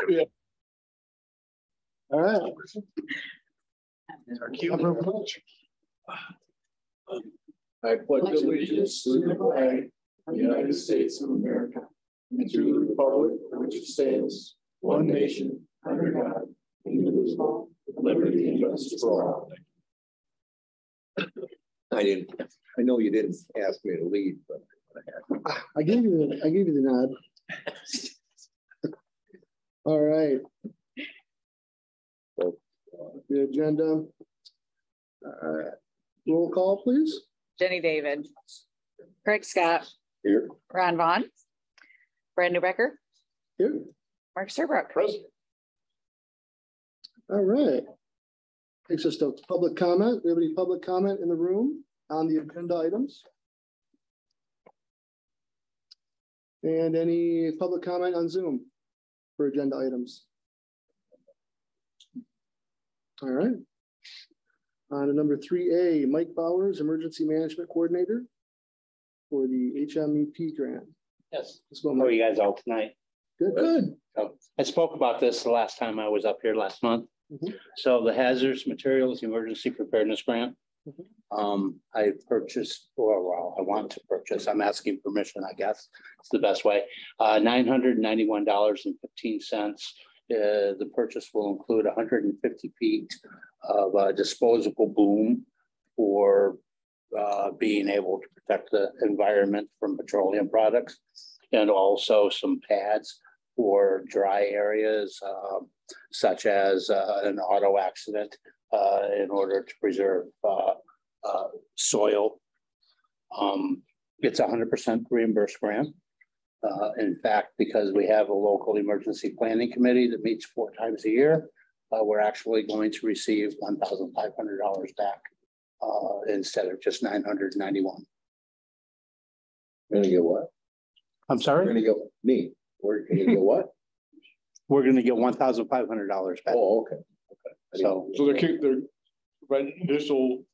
Yeah. All right. I pledge allegiance to the flag of the United States of America and to the republic for which it stands, one nation, under God, indivisible, with liberty and justice for all. I know you didn't ask me to lead, but I gave you the nod. All right. The agenda. Roll call, please. Jenny David, Craig Scott, here. Ron Vaughn, Brad Newbecker, Here. Mark Serbrook. Present. All right. Takes us to public comment. Do we have any public comment in the room on the agenda items? And any public comment on Zoom for agenda items? All right. On to number 3A, Mike Bowers, Emergency Management Coordinator for the HMEP grant. Yes. How are you guys all tonight? Good, good. So I spoke about this the last time I was up here last month. So the Hazardous Materials Emergency Preparedness Grant, I purchased, or well, I want to purchase, I'm asking permission, I guess it's the best way, $991.15. The purchase will include 150 feet of a disposable boom for being able to protect the environment from petroleum products, and also some pads for dry areas, such as an auto accident, in order to preserve soil. It's 100% reimbursed grant. In fact, because we have a local emergency planning committee that meets 4 times a year, we're actually going to receive $1,500 back instead of just $991. Gonna get what? I'm sorry? We're gonna get me. We're gonna get what? We're going to get $1,500 back. Oh, okay. So they're providing additional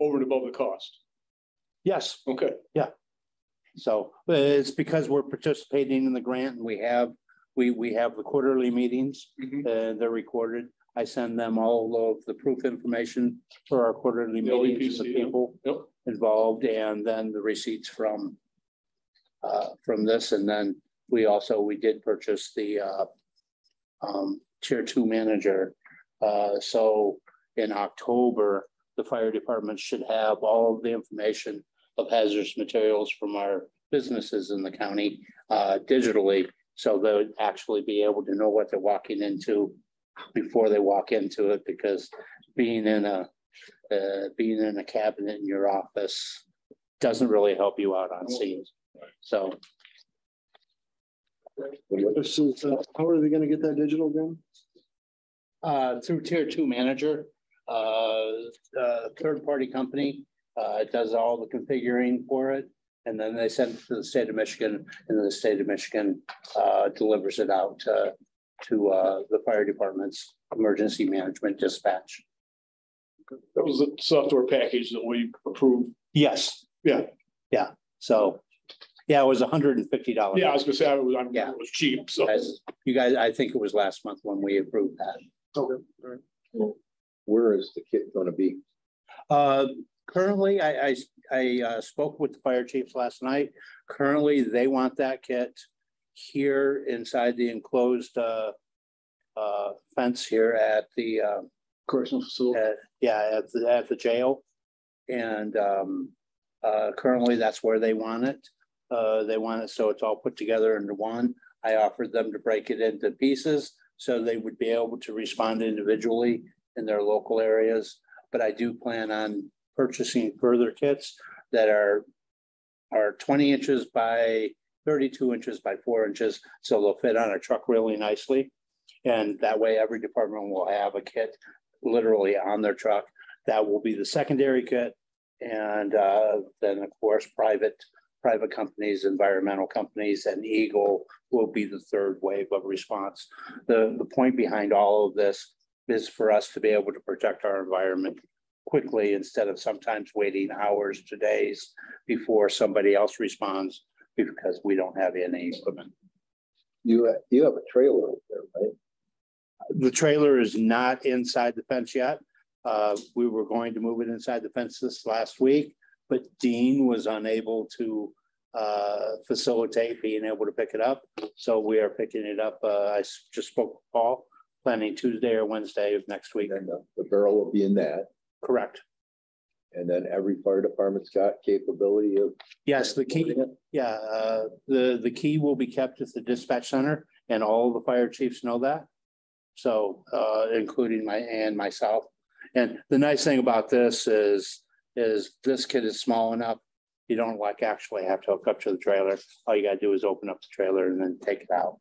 over and above the cost. Yes. Okay. Yeah. So it's because we're participating in the grant, and we have the quarterly meetings, they're recorded. I send them all of the proof information for our quarterly meetings, the people involved, and then the receipts from this. And then we did purchase the tier 2 manager. So in October, the fire department should have all of the information of hazardous materials from our businesses in the county digitally. So they would actually be able to know what they're walking into before they walk into it, because being in a cabinet in your office doesn't really help you out on scene. So This is, how are they going to get that digital again? Through tier 2 manager, third-party company does all the configuring for it, and then they send it to the state of Michigan, and then the state of Michigan delivers it out to the fire department's emergency management dispatch. That was the software package that we approved. Yes. Yeah. Yeah. So, yeah, it was $150. Yeah, I was gonna say it was cheap. So as you guys, I think it was last month when we approved that. Okay. All right. Well, where is the kit going to be? Currently, I spoke with the fire chiefs last night. Currently, they want that kit here inside the enclosed fence here at the correctional facility. At the jail, and currently that's where they want it. They want it so it's all put together into one. I offered them to break it into pieces so they would be able to respond individually in their local areas. But I do plan on purchasing further kits that are 20 inches by 32 inches by 4 inches, so they'll fit on a truck really nicely. And that way every department will have a kit literally on their truck. That will be the secondary kit. And then of course, private companies, environmental companies, and Eagle will be the third wave of response. The point behind all of this is for us to be able to protect our environment quickly instead of sometimes waiting hours to days before somebody else responds because we don't have any equipment. You have a trailer up there, right? The trailer is not inside the fence yet. We were going to move it inside the fence this last week, but Dean was unable to facilitate being able to pick it up. So we are picking it up. Just spoke with Paul, planning Tuesday or Wednesday of next week. And the barrel will be in that. Correct. And then every fire department's got capability of. Yes, the key. Yeah, the key will be kept at the dispatch center, and all the fire chiefs know that. So, including myself. And the nice thing about this is this kit is small enough. You don't like actually have to hook up to the trailer. All you gotta do is open up the trailer and then take it out.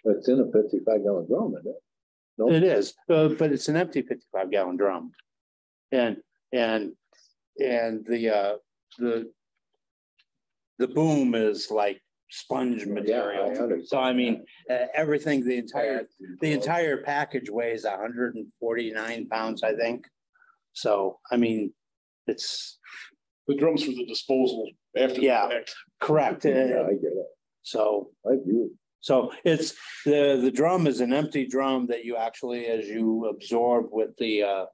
It's in a 55-gallon drum, isn't it? Nope. It is, but it's an empty 55-gallon drum. And the boom is like sponge material. Yeah, So I mean, everything, the entire package weighs 149 pounds, I think. So I mean, it's The drums for the disposal after. Yeah. The fact. correct. Yeah, I get it. So I do. So it's the drum is an empty drum that you actually, as you absorb with the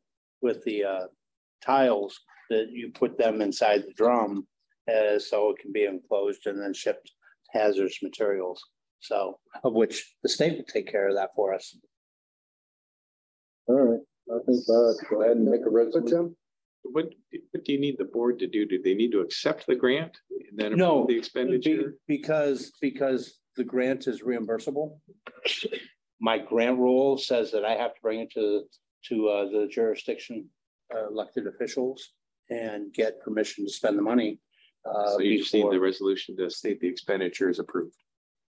tiles, that you put them inside the drum, so it can be enclosed and then shipped hazardous materials. So of which the state will take care of that for us. All right. I think go ahead and make a resolution. What do you need the board to do? Do they need to accept the grant and then No, approve the expenditure? because the grant is reimbursable. My grant rule says that I have to bring it to the jurisdiction elected officials and get permission to spend the money. So you just need the resolution to state the expenditure is approved.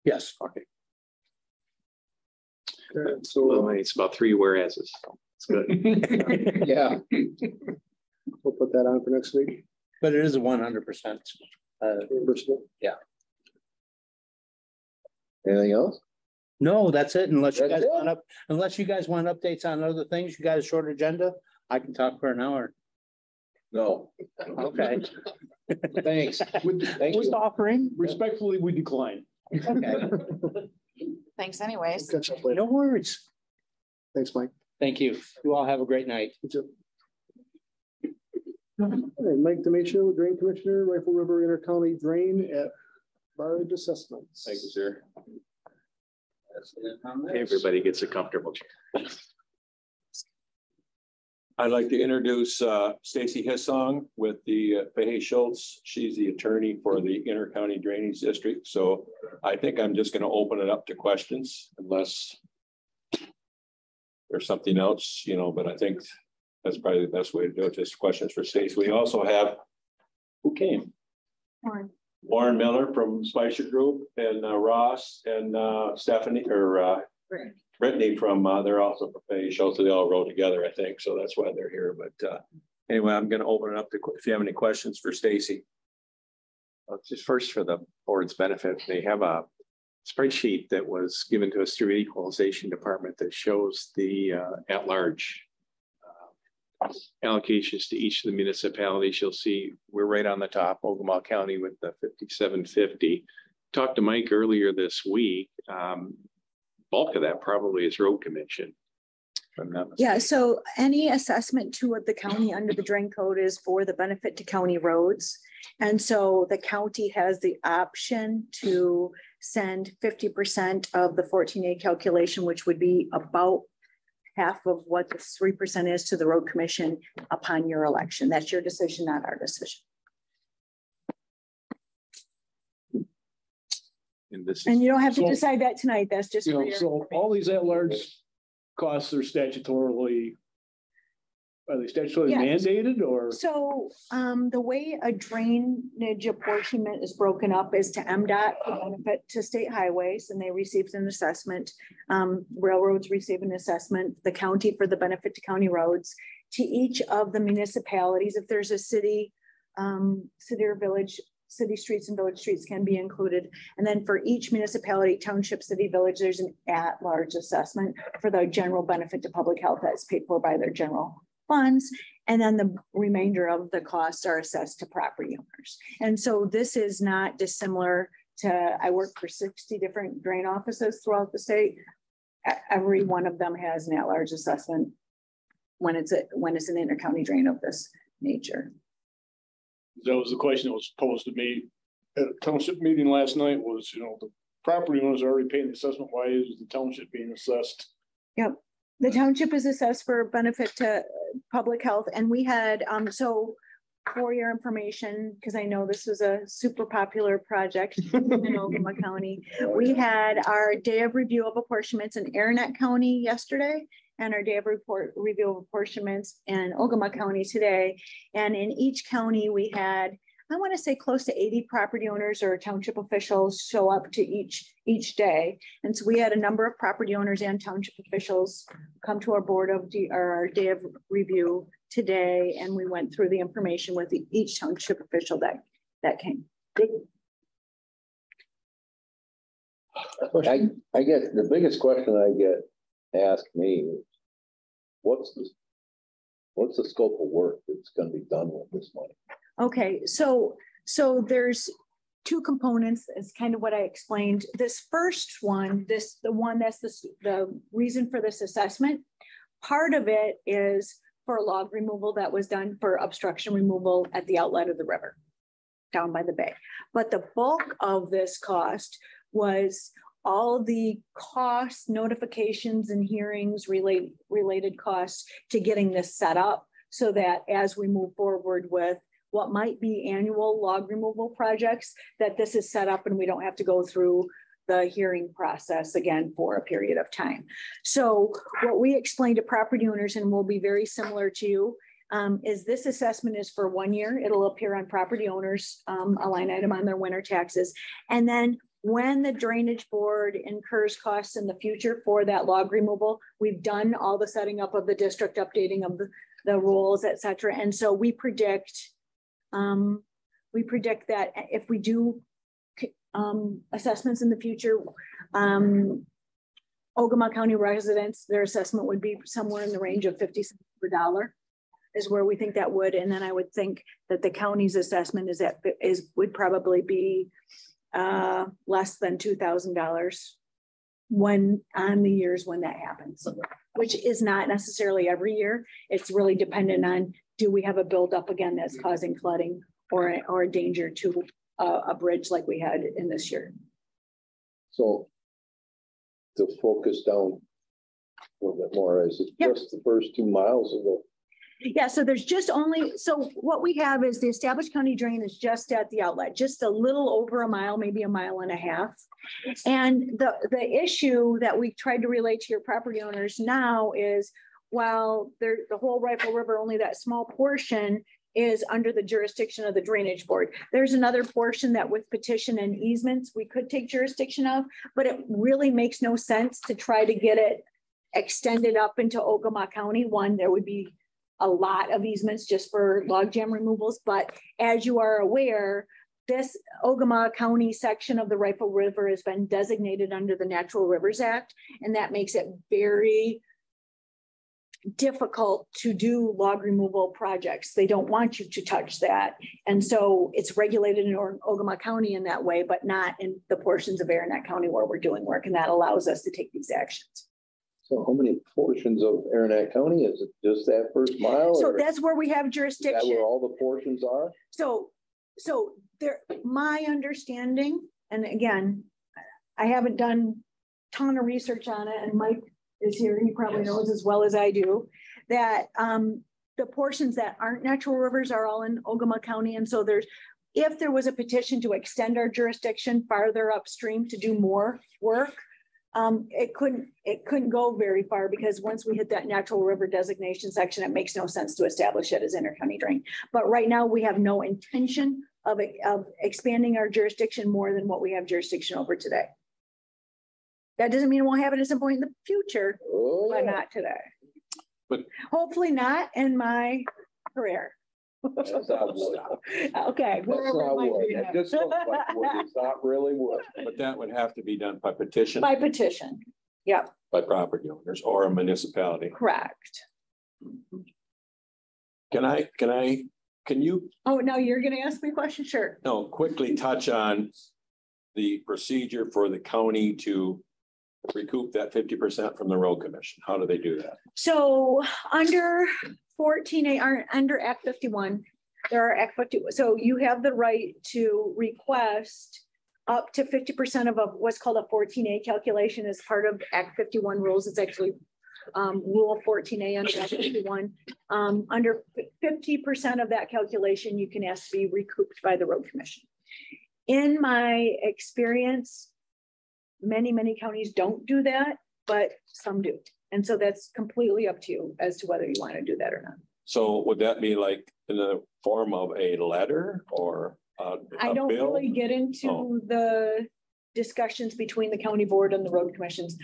Yes. Okay. So Well, it's about 3 whereases. It's good. Yeah. we'll put that on for next week. But it is a 100%. Reimbursement. Anything else? No, that's it. Unless you That's guys it? unless you guys want updates on other things, you got a short agenda, I can talk for an hour. No. Okay. Thanks. Thank Just you. offering. Respectfully, we decline. Okay. Thanks anyways. Catch up later. No worries. Thanks, Mike. Thank you. You all have a great night. You too. All right, Mike Demetrio, Drain Commissioner, Rifle River Intercounty Drain at Barge Assessments. Thank you, sir. Everybody gets a comfortable chair. I'd like to introduce Stacy Hissong with the Fahey Schultz. She's the attorney for the Intercounty Drainage District. So I think I'm just going to open it up to questions unless there's something else, but I think that's probably the best way to do it. Just questions for Stacy. We also have, who came? Warren Miller from Spicer Group and Ross and Stephanie or Brittany from, they're also from Fahey Schultz. They all rode together, I think. So that's why they're here. But anyway, I'm going to open it up to if you have any questions for Stacy. Just first for the board's benefit, they have a spreadsheet that was given to us through the Equalization Department that shows the at-large allocations to each of the municipalities. You'll see we're right on the top, Ogemaw County with the 5750. Talked to Mike earlier this week. Bulk of that probably is road commission. If I'm not mistaken. Yeah, so any assessment to the county under the drain code is for the benefit to county roads. And so the county has the option to send 50% of the 14A calculation, which would be about half of what the 3% is to the road commission upon your election. That's your decision, not our decision. And you don't have to decide that tonight. That's just. So all these at-large costs are statutorily, are they statutorily mandated or? So the way a drainage apportionment is broken up is to MDOT for benefit to state highways, and they received an assessment. Railroads receive an assessment, the county for the benefit to county roads, to each of the municipalities. If there's a city, city or village, city streets and village streets can be included. And then for each municipality, township, city, village, there's an at-large assessment for the general benefit to public health that's paid for by their general funds. And then the remainder of the costs are assessed to property owners. And so this is not dissimilar I work for 60 different drain offices throughout the state. Every one of them has an at-large assessment when it's an intercounty drain of this nature. That was the question that was posed to me at a township meeting last night was, the property owners are already paying the assessment. Why is the township being assessed? Yep. The township is assessed for benefit to public health. And we had, so for your information, because I know this was a super popular project in Ogemaw County, we had our day of review of apportionments in Aranet County yesterday, and our day of review of apportionments in Ogemaw County today. And in each county, we had, I want to say, close to 80 property owners or township officials show up to each day. And so we had a number of property owners and township officials come to our our day of review today, and we went through the information with each township official that came. I guess the biggest question I get asked me is, what's the scope of work that's going to be done with this money? Okay, so there's two components. Is kind of what I explained. This first one, the one that's the reason for this assessment, part of it is for log removal that was done for obstruction removal at the outlet of the river down by the bay. But the bulk of this cost was all the costs, notifications and hearings, related costs to getting this set up so that as we move forward with what might be annual log removal projects, that this is set up and we don't have to go through the hearing process again for a period of time. So what we explained to property owners, and will be very similar to you, is this assessment is for 1 year. It'll appear on property owners, a line item on their winter taxes. And then when the drainage board incurs costs in the future for that log removal, we've done all the setting up of the district, updating of the rules, et cetera. And so we predict that if we do assessments in the future, Ogemaw County residents, their assessment would be somewhere in the range of 50 cents per dollar is where we think that would. And then I would think that the county's assessment would probably be less than $2,000 when on the years when that happens, which is not necessarily every year. It's really dependent on, do we have a buildup again that's causing flooding or a danger to a bridge like we had in this year. So to focus down a little bit more, is it just the first 2 miles of the? Yeah, so there's just so what we have is the established county drain is just at the outlet, just a little over a mile, maybe a mile and a half. And the issue that we tried to relate to your property owners now is, while the whole Rifle River, only that small portion is under the jurisdiction of the drainage board. There's another portion that with petition and easements, we could take jurisdiction of, but it really makes no sense to try to get it extended up into Ogemaw County. One, there would be a lot of easements just for logjam removals. But as you are aware, this Ogemaw County section of the Rifle River has been designated under the Natural Rivers Act, and that makes it very difficult to do log removal projects. They don't want you to touch that. And so it's regulated in Ogemaw County in that way, but not in the portions of Aranet County where we're doing work. And that allows us to take these actions. So how many portions of Aranet County? Is it just that first mile? So that's where we have jurisdiction. Is that where all the portions are? So there, my understanding, and again, I haven't done a ton of research on it, and Mike is here, he probably knows as well as I do, that the portions that aren't natural rivers are all in Ogemaw County. And so if there was a petition to extend our jurisdiction farther upstream to do more work, it couldn't go very far, because once we hit that natural river designation section, it makes no sense to establish it as intercounty drain. But right now we have no intention of expanding our jurisdiction more than what we have jurisdiction over today. That doesn't mean we'll have it at some point in the future, but not today. But hopefully not in my career. That's not wood. Okay. That's not wood. It just looks like wood. It's not really wood. but that would have to be done by petition. By petition. Yep. By property owners or a municipality. Correct. Can you? Oh, no, you're going to ask me a question? Sure. No, quickly touch on the procedure for the county to recoup that 50% from the road commission? How do they do that? So under 14A, under Act 51, there are Act 50. So you have the right to request up to 50% of what's called a 14A calculation as part of Act 51 rules. It's actually Rule 14A under Act 51. Under 50% of that calculation, you can ask to be recouped by the road commission. In my experience, many counties don't do that, but some do. And so that's completely up to you as to whether you want to do that or not. So would that be like in the form of a letter or I don't bill? really get into the discussions between the county board and the road commissions.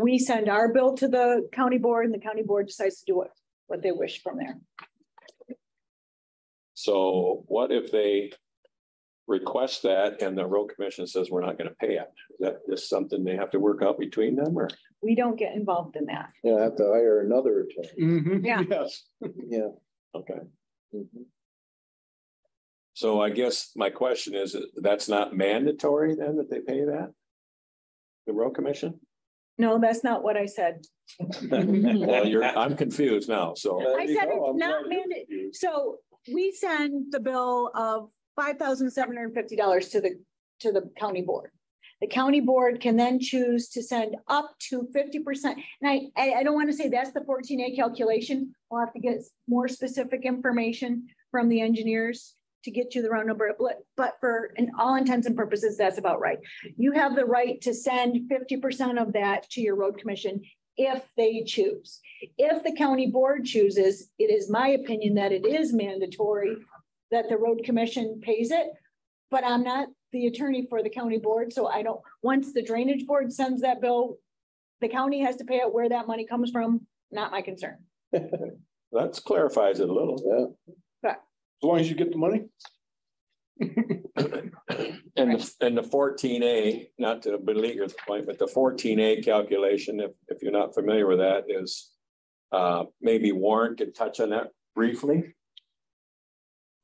We send our bill to the county board and the county board decides to do what they wish from there. So what if they request that and the road commission says we're not going to pay it? Is that just something they have to work out between them, or? We don't get involved in that. You have to hire another attorney. Yeah. Yes. Yeah. Okay. Mhm. So I guess my question is, that's not mandatory then that they pay that? The road commission? No, that's not what I said. Well, I'm confused now, so. I said it's not mandatory. So we send the bill of $5,750 to the county board. The county board can then choose to send up to 50%. And I don't want to say that's the 14A calculation. We'll have to get more specific information from the engineers to get you the round number, but for all intents and purposes, that's about right. You have the right to send 50% of that to your road commission if they choose. If the county board chooses, it is my opinion that it is mandatory that the road commission pays it, but I'm not the attorney for the county board, so I don't, once the drainage board sends that bill, the county has to pay it. Where that money comes from, not my concern. That clarifies it a little. Yeah. But As long as you get the money. And the 14A, not to belabor the point, but the 14A calculation, if you're not familiar with that, is maybe Warren could touch on that briefly.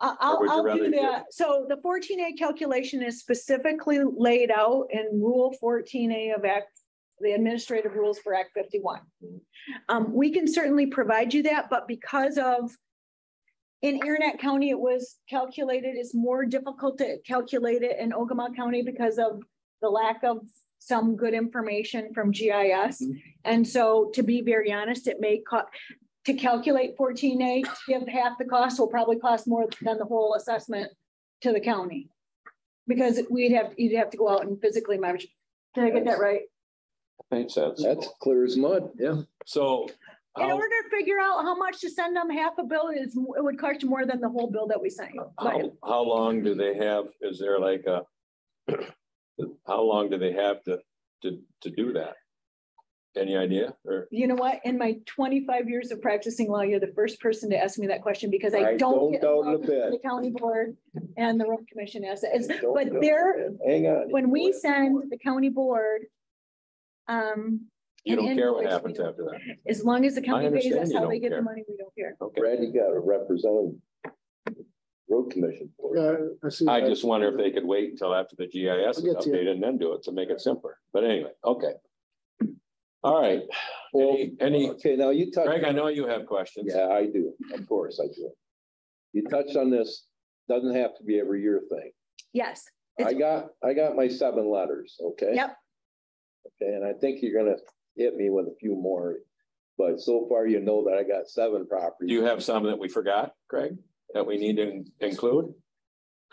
I'll do that. So the 14A calculation is specifically laid out in Rule 14A of the administrative rules for Act 51. We can certainly provide you that, but because of in Aranet County, it was calculated. It's more difficult to calculate it in Ogemaw County because of the lack of some good information from GIS. And so to be very honest, it may cost to calculate 14A, to give half the cost will probably cost more than the whole assessment to the county. Because you'd have to go out and physically measure. Did I get that right? Makes sense. That's clear as mud. Yeah. So In order to figure out how much to send them, half a bill it would cost you more than the whole bill that we sent you. how long do they have? Is there like a how long do they have to do that? Any idea? Or You know what? In my 25 years of practicing law, you're the first person to ask me that question because I don't get doubt involved it a with bit. the county board and the road commission as it is. Don't But doubt it there, a bit. Hang on. when we send the county board, you an don't care what invoice, happens we don't- after that? as long as the county pays understand us you how they don't get the care. money, we don't care. Okay. Brad, you got a representative road commission. for it. I see I that. just wonder if they could wait until after the GIS is I'll get to you. updated and then do it to make it simpler. But anyway, okay. All right. Well, Any, okay, now you touched. Greg, I know you have questions. Yeah, I do. Of course I do. You touched on this, doesn't have to be every year thing. Yes. I got my 7 letters, okay? Yep. Okay, and I think you're gonna hit me with a few more, but so far you know that I got 7 properties. Do you have some that we forgot, Greg, that we need to include?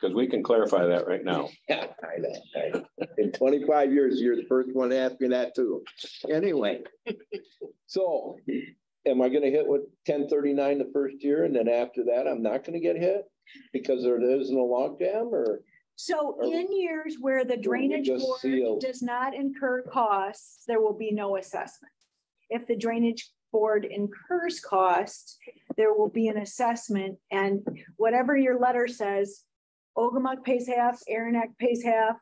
Because we can clarify that right now. Yeah, I know. In 25 years, you're the first one to ask me that too. Anyway. So am I gonna hit with 1039 the first year and then after that, I'm not gonna get hit? Because there isn't a log jam or? So in years where the drainage just board seal? does not incur costs, there will be no assessment. If the drainage board incurs costs, there will be an assessment, and whatever your letter says, Ogemaw pays half, Aranet pays half.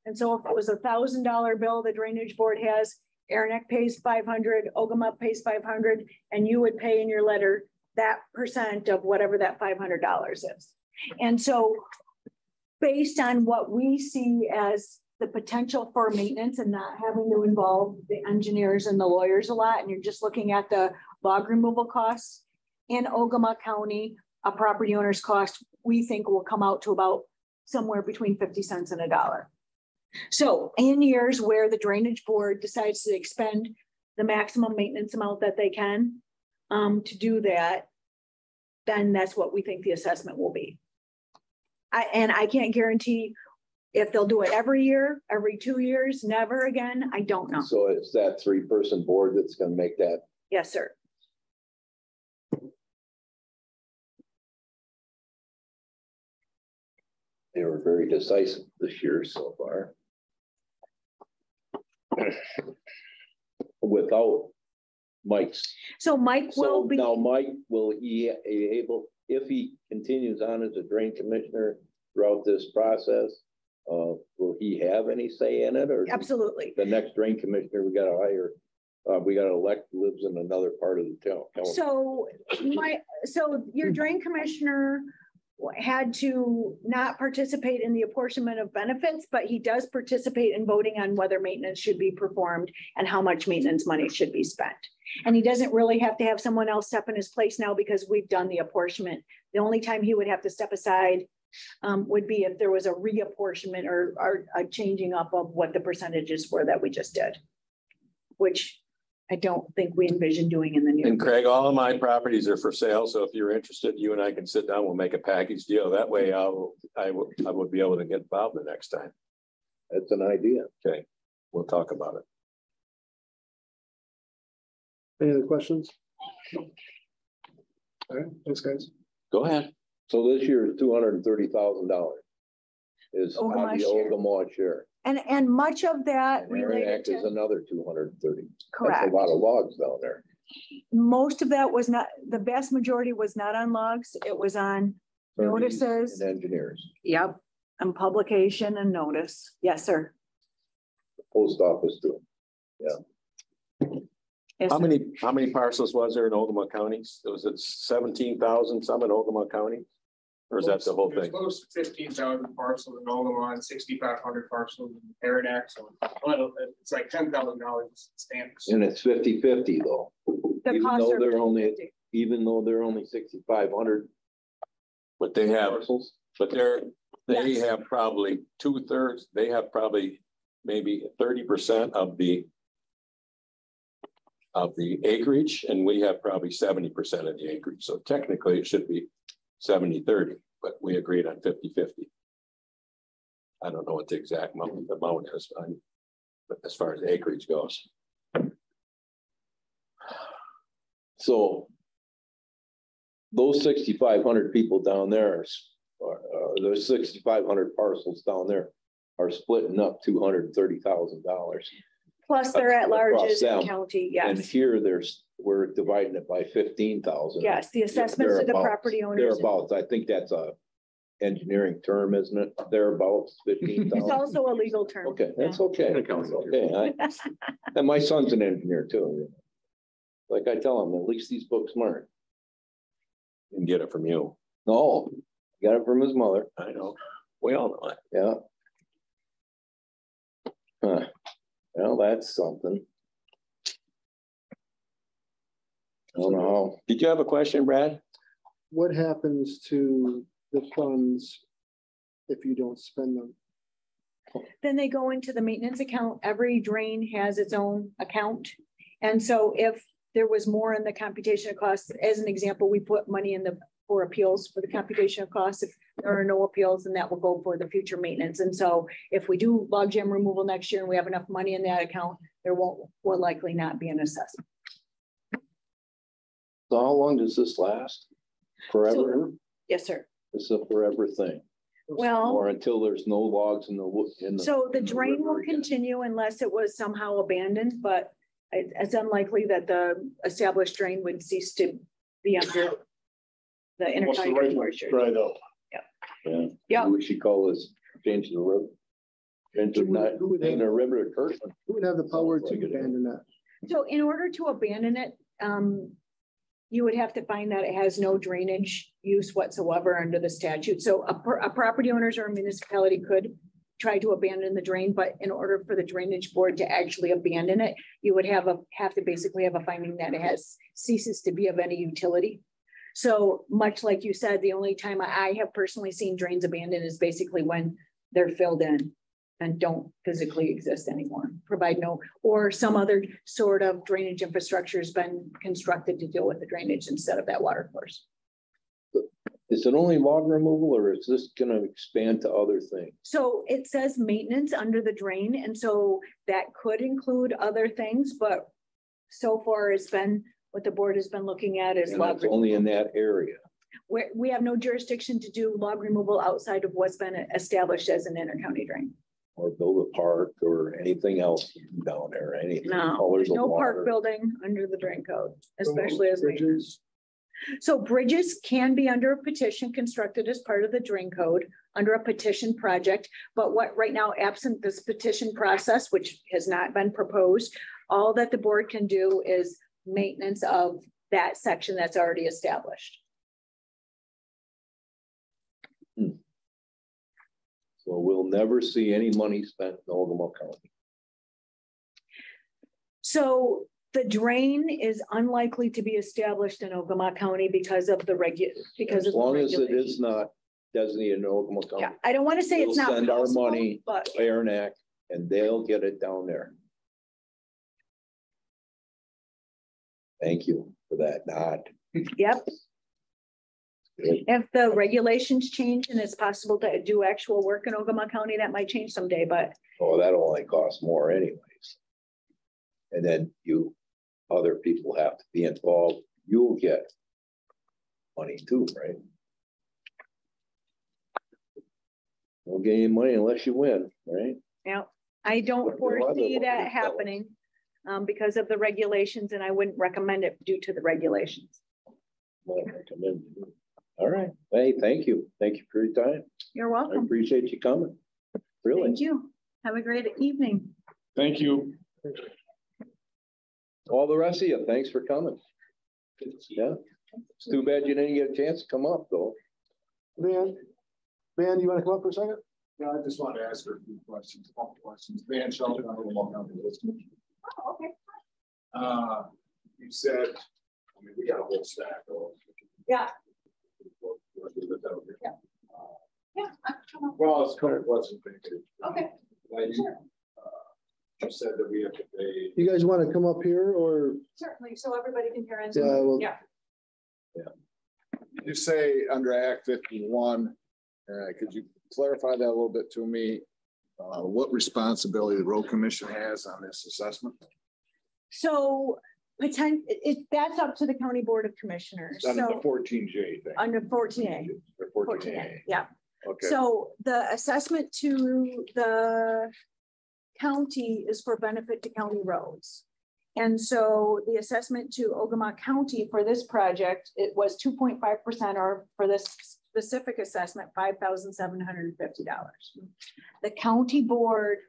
And so if it was $1,000 bill the drainage board has, Aranet pays 500, Ogemaw pays 500, and you would pay in your letter that percent of whatever that $500 is. And so based on what we see as the potential for maintenance and not having to involve the engineers and the lawyers a lot, and you're just looking at the log removal costs in Ogemaw County, a property owner's cost, we think will come out to about somewhere between 50 cents and $1. So in years where the drainage board decides to expend the maximum maintenance amount that they can to do that, then that's what we think the assessment will be. I can't guarantee if they'll do it every year, every 2 years, never again. I don't know. So it's that 3-person board that's gonna make that. Yes, sir. They were very decisive this year so far. Without Mike's. So Mike will So be. now Mike, will he able, if he continues on as a drain commissioner throughout this process, will he have any say in it, or? Absolutely. The next drain commissioner we gotta hire, we gotta elect, lives in another part of the town. So your drain commissioner had to not participate in the apportionment of benefits, but he does participate in voting on whether maintenance should be performed and how much maintenance money should be spent. And he doesn't really have to have someone else step in his place now because we've done the apportionment. The only time he would have to step aside would be if there was a reapportionment or a changing up of what the percentages were that we just did, which I don't think we envision doing in the near. And Craig, all of my properties are for sale, so if you're interested, you and I can sit down, we'll make a package deal. That way I would be able to get involved the next time. That's an idea. Okay, we'll talk about it. Any other questions? All right, thanks, guys. Go ahead. So this year is $230,000 is on Ogemaw the share. Ogemaw share. And much of that And related Merrimack is to, another 230. correct. That's a lot of logs down there. Most of that was not, the vast majority was not on logs. It was on notices. And engineers. Yep. And publication and notice. Yes, sir. Post office too. Yes, How sir. many parcels was there in Ogemaw County? Was it 17,000 some in Ogemaw County? Or is that the whole There's thing? close to 15,000 parcels in Ogemaw and 6,500 parcels in Merrimack. So it's like $10,000 stamps. And it's 50-50 though. The Even costs though are they're only, 50-50. even though they're only 6,500 But they have, parcels. but they Yes. have probably 2/3, they have probably maybe 30% of the acreage, and we have probably 70% of the acreage. So technically it should be 70-30, but we agreed on 50-50. I don't know what the exact amount is, but as far as acreage goes. So those 6,500 people down there, those 6,500 parcels down there are splitting up $230,000. Plus they're at larges in them. county. And Yes. here we're dividing it by 15,000. Yes. The assessments to the property owners. Thereabouts. I think that's a engineering term, isn't it? Thereabouts, It's 15,000. also a legal term. Okay, that's okay. Accounting. Okay, and my son's an engineer too. Like I tell him, at least he's book smart. And get it from you. No, got it from his mother. I know. We all know it. Yeah. Huh. Well, that's something. I don't know how. Did you have a question, Brad? What happens to the funds if you don't spend them? Then they go into the maintenance account. Every drain has its own account. And so if there was more in the computation of costs, as an example, we put money in for appeals for the computation of costs. If there are no appeals, then that will go for the future maintenance. And so if we do log jam removal next year and we have enough money in that account, there will likely not be an assessment. So how long does this last? Forever? Yes, sir. It's a forever thing. Well, Or until there's no logs in the wood. so the in drain river will again. continue unless it was somehow abandoned, but it's unlikely that the established drain would cease to be under the intercounty drain watershed. Right though. Yeah. Yeah. We should call this change the river. Change the night, Who would have- in a river to Kirkland. Who would have the power Sounds like to it is. abandon that? So in order to abandon it, you would have to find that it has no drainage use whatsoever under the statute. So a property owners or a municipality could try to abandon the drain, but in order for the drainage board to actually abandon it, you would have to basically have a finding that it has ceases to be of any utility. So much like you said, the only time I have personally seen drains abandoned is basically when they're filled in and don't physically exist anymore, provide no, or some other sort of drainage infrastructure has been constructed to deal with the drainage instead of that water course. Is it only log removal or is this gonna expand to other things? So it says maintenance under the drain, and so that could include other things, but so far it's been, what the board has been looking at is And log that's only in removal. that area. We have no jurisdiction to do log removal outside of what's been established as an intercounty drain. Or build a park or anything else down there, anything. No, Colors of no park water. building under the drain code, especially as maintenance. Bridges. So bridges can be under a petition constructed as part of the drain code under a petition project. But what right now, absent this petition process, which has not been proposed, all that the board can do is maintenance of that section that's already established. So we'll never see any money spent in Ogemaw County. So the drain is unlikely to be established in Ogemaw County because of the As long as it is not designated in Ogemaw County. Yeah, I don't want to say it's We'll not send our possible, money but to Aranac and they'll get it down there. Thank you for that nod. yep. Good. If the regulations change and it's possible to do actual work in Ogemaw County, that might change someday, but Oh, that'll only cost more anyways. And then other people have to be involved. You'll get money too, right? Don't get any money unless you win, right? yeah, I don't But there are foresee other that ways, though. happening because of the regulations, and I wouldn't recommend it due to the regulations. Well, I recommend you. All right. Hey, thank you. Thank you for your time. You're I welcome. appreciate you coming. Really. Thank you. Have a great evening. Thank you. All the rest of you, thanks for coming. Yeah. It's too bad you didn't get a chance to come up though. Van, you want to come up for a second? Yeah, I just want to ask her a few questions, a couple questions. Van Shelton, I don't know. Oh, okay. You said, I mean, we got a whole stack of. Yeah. Yeah. Yeah. Well, it's kind of wasn't thinking. Okay. Sure. You said that we have to pay. You guys want to come up here or? Certainly, so everybody can hear it. Yeah, well- Yeah. You say under Act 51, could you clarify that a little bit to me? What responsibility the road commission has on this assessment? So that's up to the county board of commissioners. Under the So 14J thing. under 14A. Or 14A, yeah. Okay. So the assessment to the county is for benefit to county roads. And so the assessment to Ogemaw County for this project, it was 2.5%, or for this specific assessment, $5,750. The county board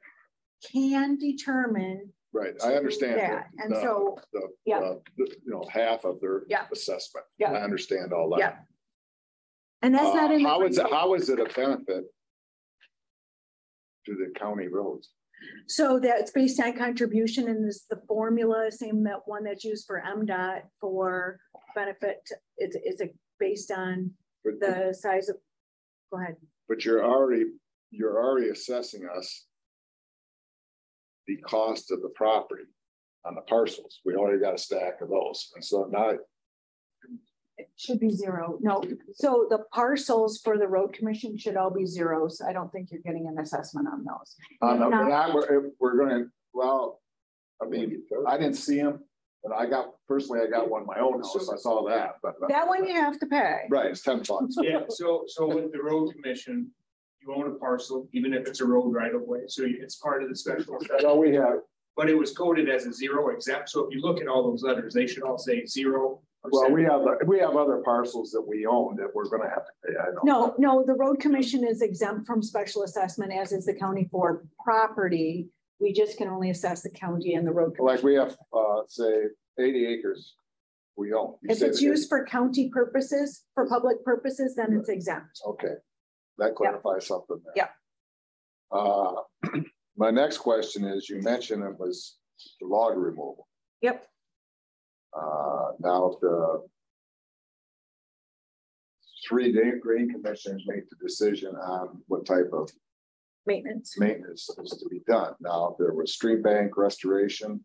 can determine Right, I understand that. And so, yeah. half of their Yeah. assessment. Yeah. I understand all that. Yeah. And that's not in the. How is it a benefit to the county roads? So that's based on contribution, and this the formula, same that one that's used for MDOT for benefit. It's based on the size of, go ahead. But you're already assessing us the cost of the property on the parcels. We already got a stack of those. And so now, It should be zero. No, so the parcels for the road commission should all be zeros. I don't think you're getting an assessment on those. we're gonna, well, I mean, I didn't see them, but I got one in my own house. I saw that, but. That one you have to pay. Right, it's $10. Yeah, so with the road commission, you own a parcel, even if it's a road right of way, so it's part of the special. So we have, But it was coded as a zero exempt, so if you look at all those letters, they should all say 0%. well, we have other parcels that we own that we're gonna have to pay. I know. No, the road commission is exempt from special assessment, as is the county for property. We just can only assess the county and the road. Like commission. we have, say 80 acres we own. You If said it's used for county purposes, for public purposes, then it's exempt. Okay, that clarifies something there. Yeah. My next question is, you mentioned it was the log removal. Yep. Now if the three-day grain commissioners make the decision on what type of Maintenance. maintenance is to be done. Now, if there was street bank restoration,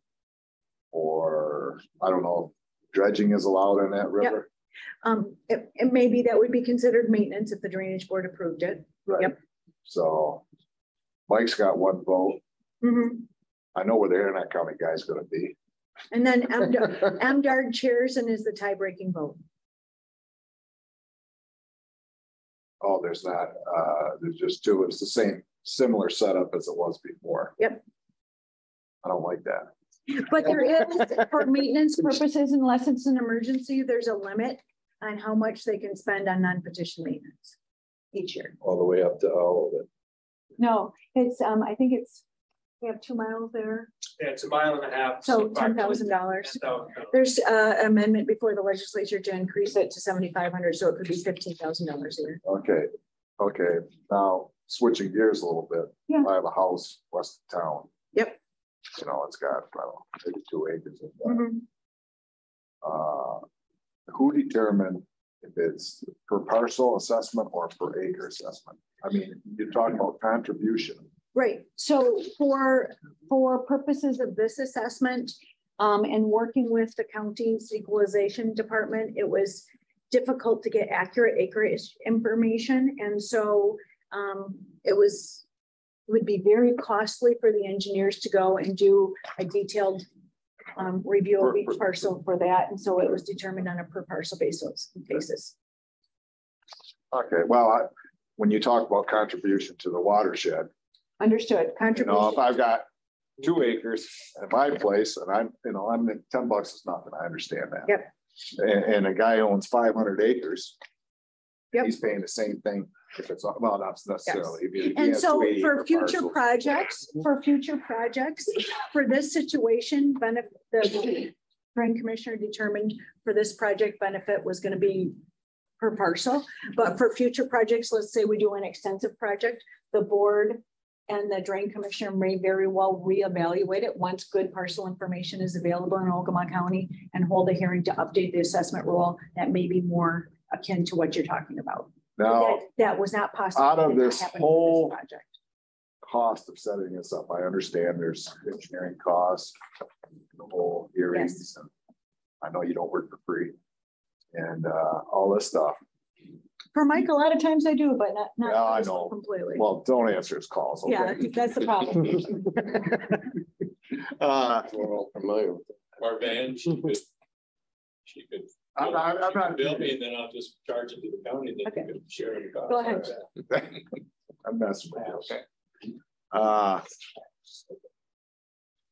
or I don't know, if dredging is allowed in that river. It maybe that would be considered maintenance if the drainage board approved it. Right. Yep. So Mike's got one vote. Mhm. I know where the Internet County guy's gonna be. And then MDARD chairs and is the tie-breaking vote. Oh, there's not, there's just two. It's the same, similar setup as it was before. Yep. I don't like that. But there is, for maintenance purposes, unless it's an emergency, there's a limit on how much they can spend on non-petition maintenance each year. All the way up to all of it. No, it's, I think it's, we have 2 miles there, Yeah, it's a mile and a half. so $10,000. $10,000. There's amendment before the legislature to increase it to 7,500, so it could be $15,000 a year. Okay, now switching gears a little bit. Yeah. I have a house west of town. Yep. You know, it's got, I don't know, maybe 2 acres of that. Mhm. Who determined if it's per parcel assessment or per acre assessment? I mean, you're talking about contribution. Right, so for purposes of this assessment, and working with the county's equalization department, it was difficult to get accurate acreage information. And so it would be very costly for the engineers to go and do a detailed review of each parcel for that. And so it was determined on a per parcel basis. Okay, well, when you talk about contribution to the watershed, Understood. you Contribution. know, if I've got 2 acres at my place and I'm in $10 is nothing, I understand that. Yep. And a guy owns 500 acres. Yep. He's paying the same thing if it's, well, not necessarily. If he And has so 280 for per future parcel. projects, for this situation, the drain commissioner determined for this project benefit was going to be per parcel. But for future projects, let's say we do an extensive project, the board and the drain commissioner may very well reevaluate it once good parcel information is available in Ogemaw County and hold a hearing to update the assessment rule that may be more akin to what you're talking about. Now, That was not possible. out of did not this happen with whole project. cost of setting this up, I understand there's engineering costs, the whole hearings. Yes. And I know you don't work for free and all this stuff. For Mike, a lot of times I do, but not Yeah, I know. completely. Well, don't answer his calls. Okay? Yeah, that's the problem. We're all familiar with it. Our van, she could. I'm not. Bill me and then I'll just charge it to the county, then Okay. you can share the cost. Go ahead. I'm messing with you. Okay.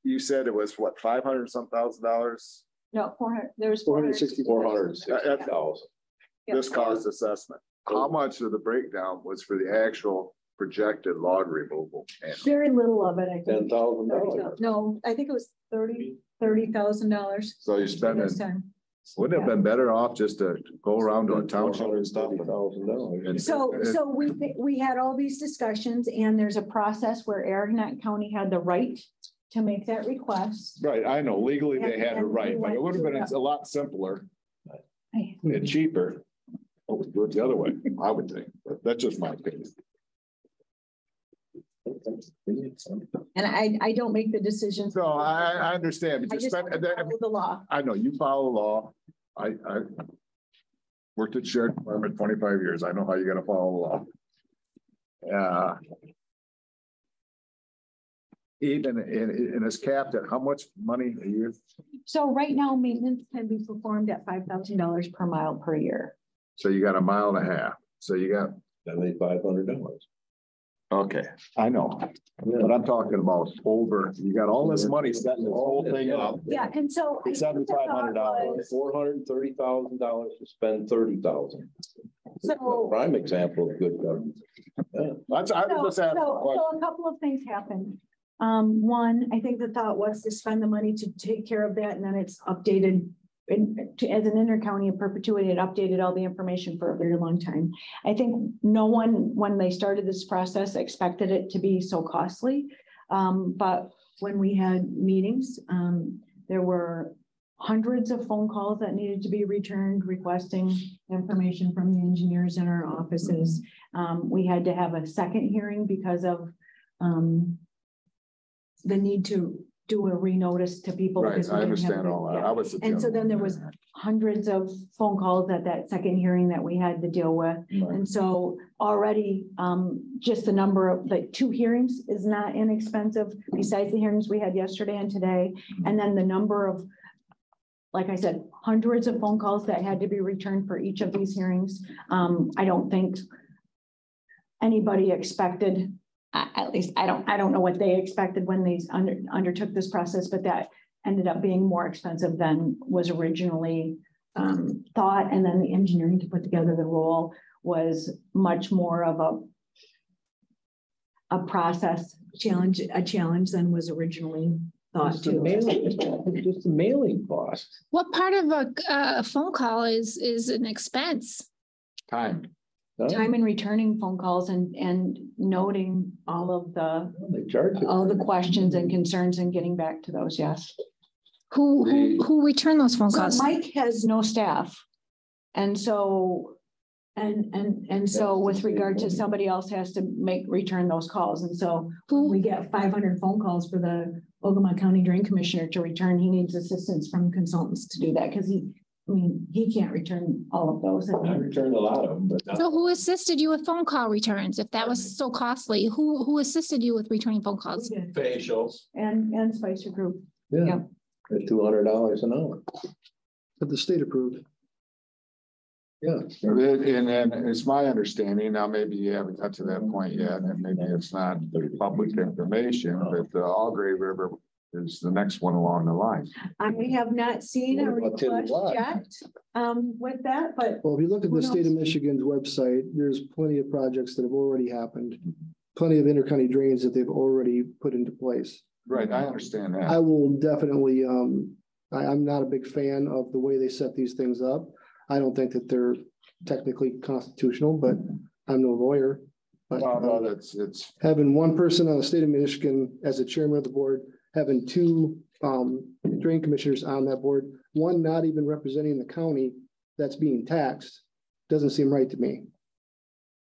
You said it was what, 500 some $1,000? No, 400, there's 460. 460,000. This cost assessment. How much of the breakdown was for the actual projected log removal? Very little of it, I think. $10,000. No, I think it was $30,000. So you're spending, this time. wouldn't it have been better off just to go around to a township and stuff? $450,000. So we had all these discussions and there's a process where Aragon County had the right to make that request. Right, I know legally they had it And right, we but it would went have been through a lot simpler Hey, and cheaper. Do it the other way, I would think, but that's just my opinion. And I don't make the decisions. So I understand, I but you just spend, follow the law. I know you follow the law. I worked at sheriff department 25 years. I know how you gotta follow the law. Even and it's capped at how much money a year? So right now, maintenance can be performed at $5,000 per mile per year. So you got a mile and a half. So you got, That made $500. okay, I know, but I'm talking about over, you got all this money setting this whole thing up. Yeah, and so. I think the thought $7,500, was- $430,000 to spend $30,000. So. Prime example of good government. Yeah. That's, I was just asking. a question. So a couple of things happened. One, I think the thought was to spend the money to take care of that and then it's updated as an inter-county in perpetuity, it updated all the information for a very long time. I think no one, when they started this process, expected it to be so costly. But when we had meetings, there were hundreds of phone calls that needed to be returned, requesting information from the engineers in our offices. We had to have a second hearing because of the need to do a renotice to people. Right, because we I didn't have understand the- all that. yeah. I was. And so then there was hundreds of phone calls at that second hearing that we had to deal with. Right. And so already, just the number of, like, 2 hearings is not inexpensive, besides the hearings we had yesterday and today. And then the number of, like I said, hundreds of phone calls that had to be returned for each of these hearings. I don't think anybody expected, at least I don't know what they expected when they undertook this process, but that ended up being more expensive than was originally thought. And then the engineering to put together the roll was much more of a process challenge, than was originally thought Just the to. mailing cost. What part of a phone call is an expense? Time. Time in returning phone calls and noting all of They charge you. all the questions and concerns and getting back to those, yes. Who return those phone So calls? Mike has no staff. And so, and so with regard to somebody else has to return those calls. And so we get 500 phone calls for the Ogemaw County Drain Commissioner to return. He needs assistance from consultants to do that because he can't return all of those. I returned a lot of them, but not. So who assisted you with phone call returns? If that was so costly, who assisted you with returning phone calls? Facials. And Spicer Group. Yeah, Yeah. at $200 an hour. But the state approved. Yeah. And it's my understanding, now maybe you haven't got to that point yet, and maybe it's not public information, but the Algrave River is the next one along the line. I have not seen a What about Tin request Block? yet with that, but Well, if you look at Who the state of knows? Michigan's website, there's plenty of projects that have already happened. Plenty of intercounty drains that they've already put into place. Right, I understand I that. will definitely, I'm not a big fan of the way they set these things up. I don't think that they're technically constitutional, but I'm no lawyer. But Well, it's, having one person on the state of Michigan as the chairman of the board, having 2 drain commissioners on that board, one not even representing the county that's being taxed, doesn't seem right to me.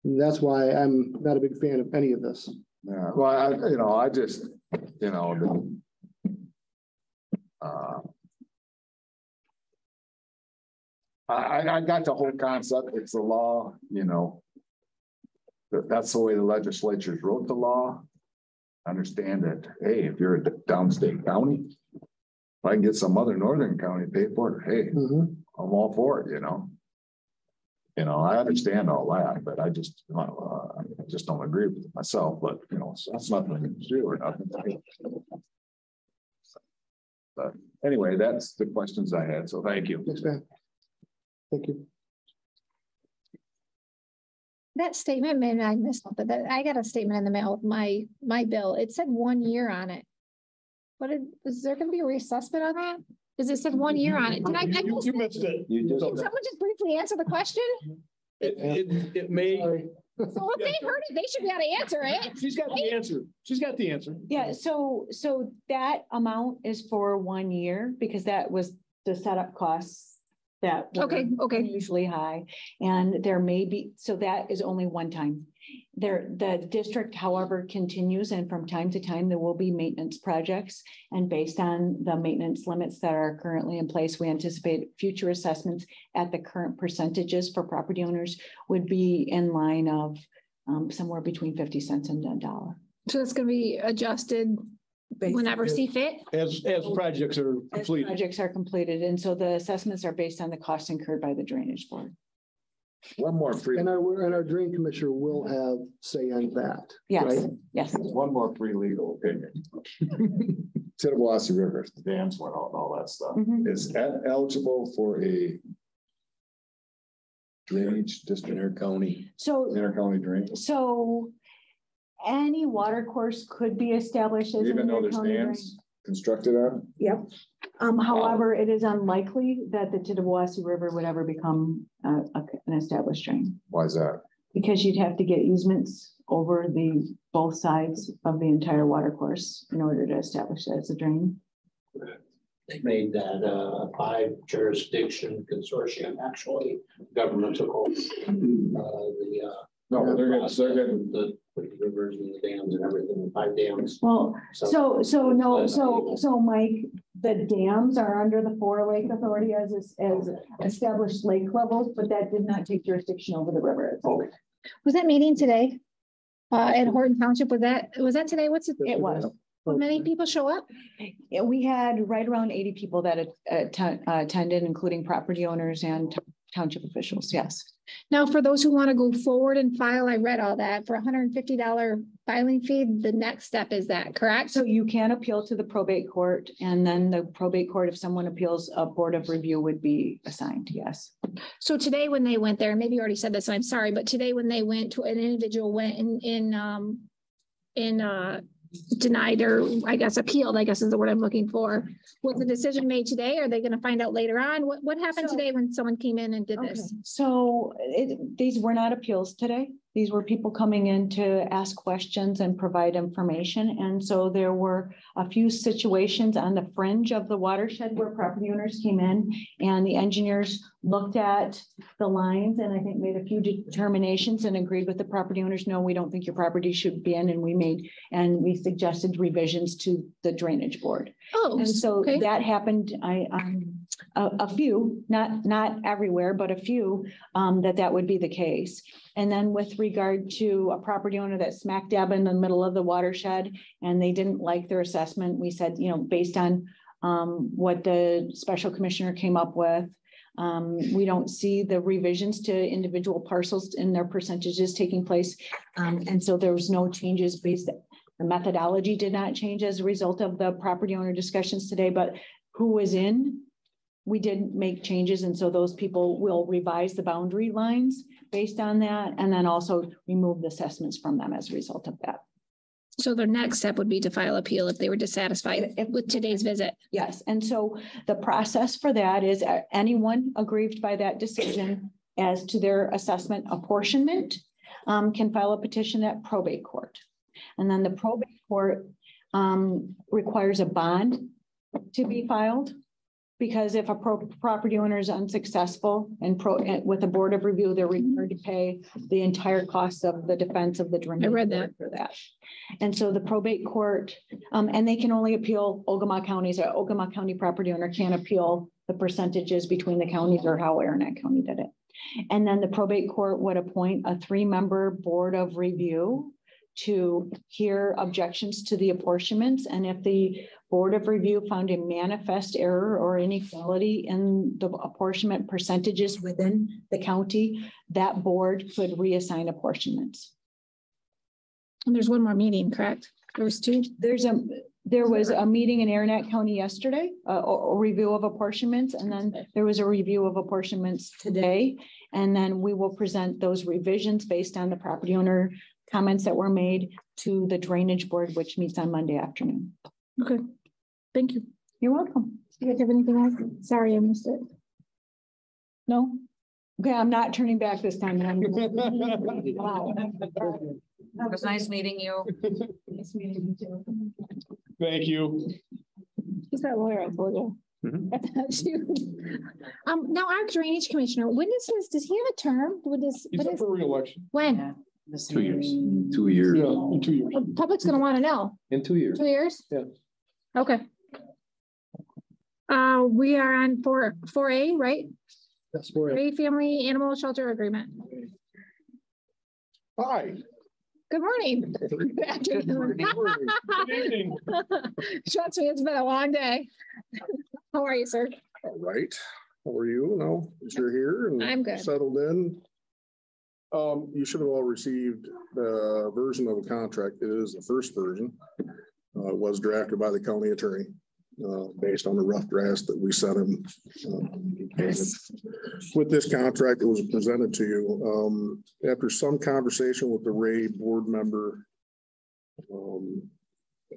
And that's why I'm not a big fan of any of this. yeah, well, I just, I got the whole concept, it's the law, that's the way the legislatures wrote the law. Understand that, hey, if you're a downstate county, if I can get some other northern county to pay for it, hey, Mhm. I'm all for it, I understand all that, but I just don't agree with it myself, but so that's nothing to do or nothing. But anyway, that's the questions I had, so thank you. Thanks, man. Thank you. That statement, maybe I missed something, but I got a statement in the mail, with my bill. It said 1 year on it. Is there gonna be a reassessment on that? Because it said 1 year on it. Did I miss You it? missed it. You just. Can someone just briefly answer the question? It may. Sorry. So if they heard it, they should be able to answer it. She's got the answer. She's got the answer. yeah, so that amount is for 1 year because that was the setup costs that were Okay. usually high. And there may be, so that is only one time. The district, however, continues, and from time to time, there will be maintenance projects. And based on the maintenance limits that are currently in place, we anticipate future assessments at the current percentages for property owners would be in line of somewhere between 50 cents and $1. So it's gonna be adjusted whenever see fit? As projects are As completed. projects are completed, and so the assessments are based on the costs incurred by the drainage board. One more free, And our drain commissioner will have say on that. Yes, Right? yes. one more free legal opinion. Tittabawassee River, the dams went out and all that stuff. Mhm. Is that eligible for a drainage district, Intercounty. So, intercounty drain? so any water course could be established as an Even though there's intercounty drain. dams? constructed on? Yep. However, it is unlikely that the Tittabawassee River would ever become an established drain. Why is that? Because you'd have to get easements over both sides of the entire water course in order to establish that as a drain. They made that a 5 jurisdiction consortium, actually, government took over No, they're gonna, the rivers and the dams and everything, 5 dams. Well, so Mike, the dams are under the 4 Lake Authority as established lake levels, but that did not take jurisdiction over the river. Okay. Was that meeting today? At Horton Township, was that today? What's it? It was. How many people show up? Yeah, we had right around 80 people that attended, including property owners and township officials. Yes. Now, for those who want to go forward and file, I read all that for $150 filing fee. The next step is that, correct? So you can appeal to the probate court, and then the probate court, if someone appeals, a board of review would be assigned. Yes. So today when they went there, maybe you already said this, I'm sorry, but today when they went to an individual went denied or I guess appealed, I guess is the word I'm looking for. Was the decision made today? Are they going to find out later on? What happened today when someone came in and did this? So these were not appeals today. These were people coming in to ask questions and provide information. And so there were a few situations on the fringe of the watershed where property owners came in and the engineers looked at the lines and I think made a few determinations and agreed with the property owners. No, we don't think your property should be in, and we suggested revisions to the drainage board. Oh, and so okay. That happened. A few, not everywhere, but a few, that would be the case. And then with regard to a property owner that's smack dab in the middle of the watershed and they didn't like their assessment, we said, based on what the special commissioner came up with, we don't see the revisions to individual parcels in their percentages taking place. And so there was no changes the methodology did not change as a result of the property owner discussions today, but who was in, we did make changes. And so those people will revise the boundary lines based on that. And then also remove the assessments from them as a result of that. So their next step would be to file appeal if they were dissatisfied with today's visit. Yes. And so the process for that is anyone aggrieved by that decision as to their assessment apportionment can file a petition at probate court. And then the probate court requires a bond to be filed. Because if a property owner is unsuccessful and with a board of review, they're required to pay the entire cost of the defense of the drainage. I read that for that. And so the probate court, and they can only appeal Ogemaw counties. An Ogemaw County property owner can't appeal the percentages between the counties or how Aranet County did it. And then the probate court would appoint a 3-member board of review to hear objections to the apportionments. And if the board of review found a manifest error or inequality in the apportionment percentages within the county, that board could reassign apportionments. And there's one more meeting, correct? There was 2. There was a meeting in Aranet County yesterday, a review of apportionments, and then there was a review of apportionments today. And then we will present those revisions based on the property owner comments that were made to the drainage board, which meets on Monday afternoon. Okay. Thank you. You're welcome. Do you guys have anything else? Sorry, I missed it. No? Okay, I'm not turning back this time. Wow. It was nice meeting you. Nice meeting you too. Thank you. Who's that lawyer I told you? Now our drainage commissioner, does he have a term? He's up for re-election. When? Yeah. 2 years. 2 years. Yeah, in 2 years. The public's gonna want to know. In 2 years. 2 years? Yeah. Okay. We are on 4A, right? That's for it. 4A Family Animal Shelter Agreement. Hi. Good morning. Good afternoon. Good evening. Trust me, it's been a long day. How are you, sir? All right. How are you? No, you're here and I'm good. Settled in. You should have all received the version of the contract. It is the first version. It was drafted by the county attorney based on the rough draft that we sent him. With this contract, it was presented to you. After some conversation with the Ray board member,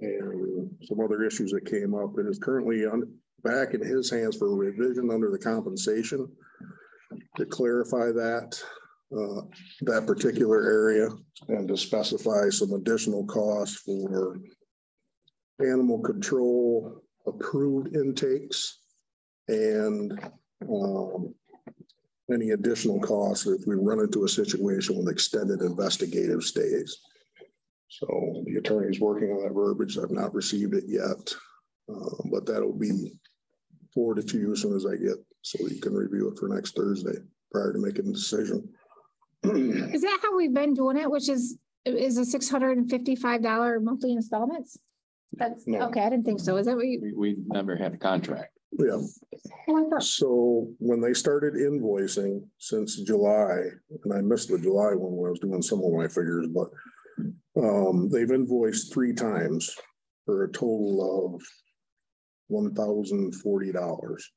and some other issues that came up. It is currently back in his hands for revision under the compensation to clarify that particular area and to specify some additional costs for animal control approved intakes and any additional costs if we run into a situation with extended investigative stays. So the attorney's working on that verbiage. I've not received it yet, but that'll be forwarded to you as soon as I get, so you can review it for next Thursday prior to making a decision. Is that how we've been doing it? Which is a $655 monthly installments? That's No. okay. I didn't think so. Is that what you? We never had a contract. Yeah. So when they started invoicing since July, and I missed the July one when I was doing some of my figures, but they've invoiced 3 times for a total of $1,040.